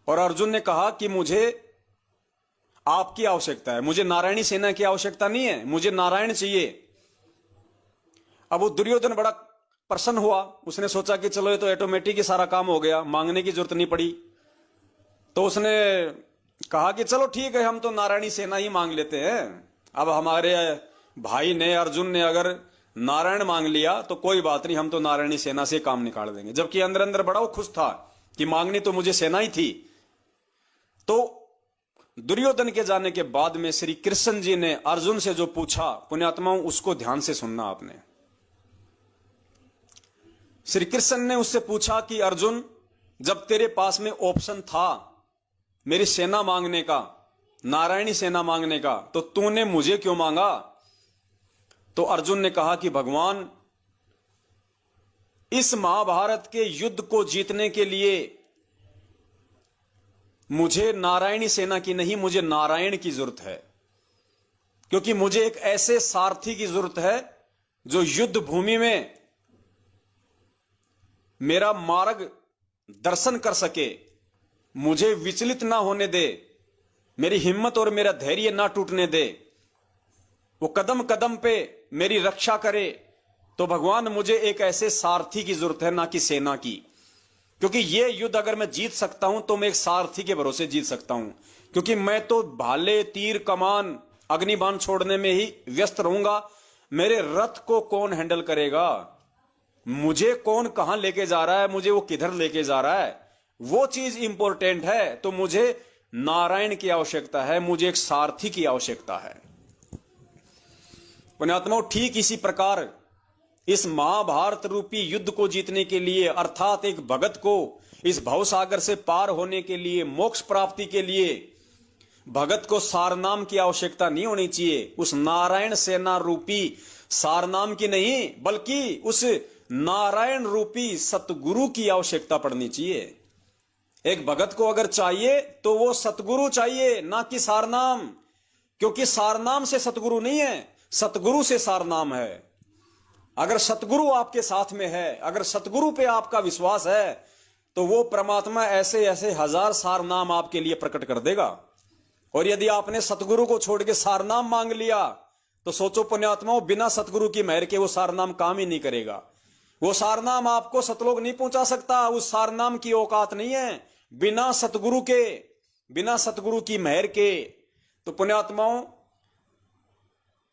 और अर्जुन ने कहा कि मुझे आपकी आवश्यकता है, मुझे नारायणी सेना की आवश्यकता नहीं है, मुझे नारायण चाहिए। अब वो दुर्योधन बड़ा प्रसन्न हुआ, उसने सोचा कि चलो ये तो ऑटोमेटिक ही सारा काम हो गया, मांगने की जरूरत नहीं पड़ी। तो उसने कहा कि चलो ठीक है, हम तो नारायणी सेना ही मांग लेते हैं। अब हमारे भाई ने, अर्जुन ने अगर नारायण मांग लिया तो कोई बात नहीं, हम तो नारायणी सेना से काम निकाल देंगे। जबकि अंदर अंदर बड़ा वो खुश था कि मांगनी तो मुझे सेना ही थी। तो दुर्योधन के जाने के बाद में श्री कृष्ण जी ने अर्जुन से जो पूछा, पुण्यात्माओं उसको ध्यान से सुनना आपने। श्री कृष्ण ने उससे पूछा कि अर्जुन, जब तेरे पास में ऑप्शन था मेरी सेना मांगने का, नारायणी सेना मांगने का, तो तूने मुझे क्यों मांगा? तो अर्जुन ने कहा कि भगवान, इस महाभारत के युद्ध को जीतने के लिए मुझे नारायणी सेना की नहीं, मुझे नारायण की जरूरत है। क्योंकि मुझे एक ऐसे सारथी की जरूरत है जो युद्ध भूमि में मेरा मार्ग दर्शन कर सके, मुझे विचलित ना होने दे, मेरी हिम्मत और मेरा धैर्य ना टूटने दे, वो कदम कदम पे मेरी रक्षा करे। तो भगवान, मुझे एक ऐसे सारथी की जरूरत है, ना कि सेना की। क्योंकि ये युद्ध अगर मैं जीत सकता हूं तो मैं एक सारथी के भरोसे जीत सकता हूं। क्योंकि मैं तो भाले, तीर, कमान, अग्निबाण छोड़ने में ही व्यस्त रहूंगा। मेरे रथ को कौन हैंडल करेगा? मुझे कौन कहां लेके जा रहा है, मुझे वो किधर लेके जा रहा है, वो चीज इंपॉर्टेंट है। तो मुझे नारायण की आवश्यकता है, मुझे एक सारथी की आवश्यकता है। पुण्यात्माओं, ठीक इसी प्रकार इस महाभारत रूपी युद्ध को जीतने के लिए, अर्थात एक भगत को इस भवसागर से पार होने के लिए, मोक्ष प्राप्ति के लिए, भगत को सारनाम की आवश्यकता नहीं होनी चाहिए। उस नारायण सेना रूपी सारनाम की नहीं, बल्कि उस नारायण रूपी सतगुरु की आवश्यकता पड़नी चाहिए। एक भगत को अगर चाहिए तो वो सतगुरु चाहिए, ना कि सारनाम। क्योंकि सारनाम से सतगुरु नहीं है, सतगुरु से सारनाम है। अगर सतगुरु आपके साथ में है, अगर सतगुरु पे आपका विश्वास है, तो वो परमात्मा ऐसे ऐसे हजार सारनाम आपके लिए प्रकट कर देगा। और यदि आपने सतगुरु को छोड़ के सारनाम मांग लिया तो सोचो पुण्यात्माओं, बिना सतगुरु की मेहर के वो सारनाम काम ही नहीं करेगा। वो सारनाम आपको सतलोक नहीं पहुंचा सकता, उस सारनाम की औकात नहीं है बिना सतगुरु के, बिना सतगुरु की मेहर के। तो पुण्यात्माओं,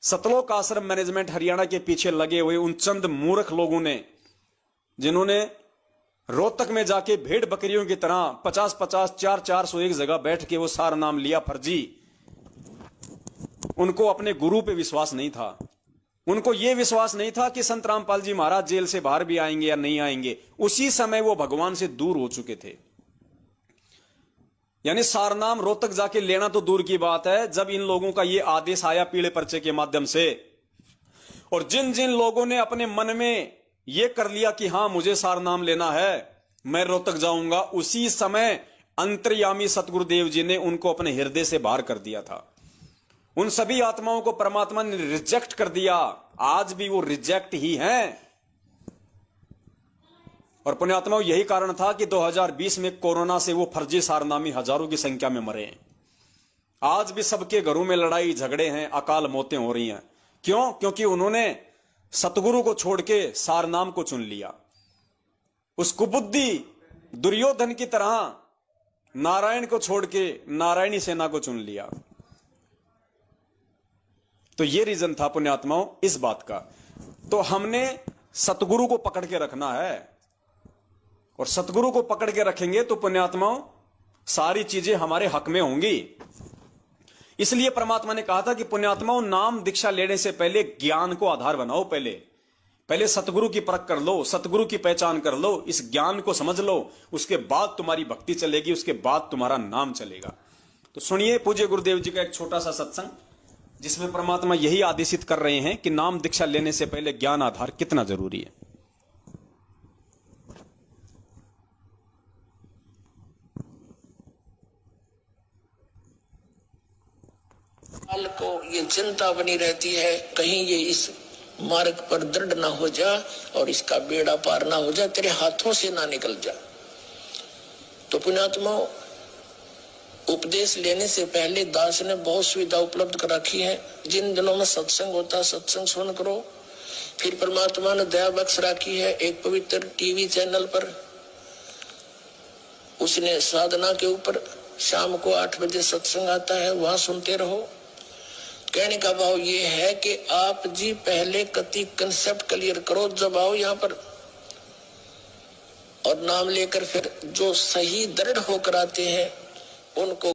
सतलोक आश्रम मैनेजमेंट हरियाणा के पीछे लगे हुए उन चंद मूर्ख लोगों ने, जिन्होंने रोहतक में जाके भेड़ बकरियों की तरह 50-50, 400 एक जगह बैठ के वो सारनाम लिया फर्जी, उनको अपने गुरु पे विश्वास नहीं था। उनको यह विश्वास नहीं था कि संत रामपाल जी महाराज जेल से बाहर भी आएंगे या नहीं आएंगे। उसी समय वो भगवान से दूर हो चुके थे। यानी सारनाम रोहतक जाके लेना तो दूर की बात है, जब इन लोगों का ये आदेश आया पीले पर्चे के माध्यम से, और जिन जिन लोगों ने अपने मन में ये कर लिया कि हां मुझे सारनाम लेना है, मैं रोहतक जाऊंगा, उसी समय अंतर्यामी सतगुरुदेव जी ने उनको अपने हृदय से बाहर कर दिया था। उन सभी आत्माओं को परमात्मा ने रिजेक्ट कर दिया। आज भी वो रिजेक्ट ही हैं। और पुण्यात्माओं, यही कारण था कि 2020 में कोरोना से वो फर्जी सारनामी हजारों की संख्या में मरे हैं। आज भी सबके घरों में लड़ाई झगड़े हैं, अकाल मौतें हो रही हैं। क्यों? क्योंकि उन्होंने सतगुरु को छोड़ के सारनाम को चुन लिया। उस कुबुद्धि दुर्योधन की तरह नारायण को छोड़ के नारायणी सेना को चुन लिया। तो ये रीजन था पुण्यात्माओं इस बात का। तो हमने सतगुरु को पकड़ के रखना है, और सतगुरु को पकड़ के रखेंगे तो पुण्यात्माओं सारी चीजें हमारे हक में होंगी। इसलिए परमात्मा ने कहा था कि पुण्यात्माओं, नाम दीक्षा लेने से पहले ज्ञान को आधार बनाओ। पहले सतगुरु की परख कर लो, सतगुरु की पहचान कर लो, इस ज्ञान को समझ लो, उसके बाद तुम्हारी भक्ति चलेगी, उसके बाद तुम्हारा नाम चलेगा। तो सुनिए पूज्य गुरुदेव जी का एक छोटा सा सत्संग, जिसमें परमात्मा यही आदेशित कर रहे हैं कि नाम दीक्षा लेने से पहले ज्ञान आधार कितना जरूरी है। काल को ये चिंता बनी रहती है, कहीं ये इस मार्ग पर दृढ़ ना हो जा और इसका बेड़ा पार ना हो जा, तेरे हाथों से ना निकल जा। तो पुण्यात्मा, उपदेश लेने से पहले दास ने बहुत सुविधा उपलब्ध कर रखी है। जिन दिनों में सत्संग होता है, सत्संग सुन करो, फिर परमात्मा ने दया बख्श रखी है, एक पवित्र टीवी चैनल पर उसने साधना के ऊपर शाम को 8 बजे सत्संग आता है, वहां सुनते रहो। कहने का भाव ये है कि आप जी पहले कति कंसेप्ट क्लियर करो, जब आओ यहाँ पर और नाम लेकर फिर जो सही दृढ़ होकर आते हैं उनको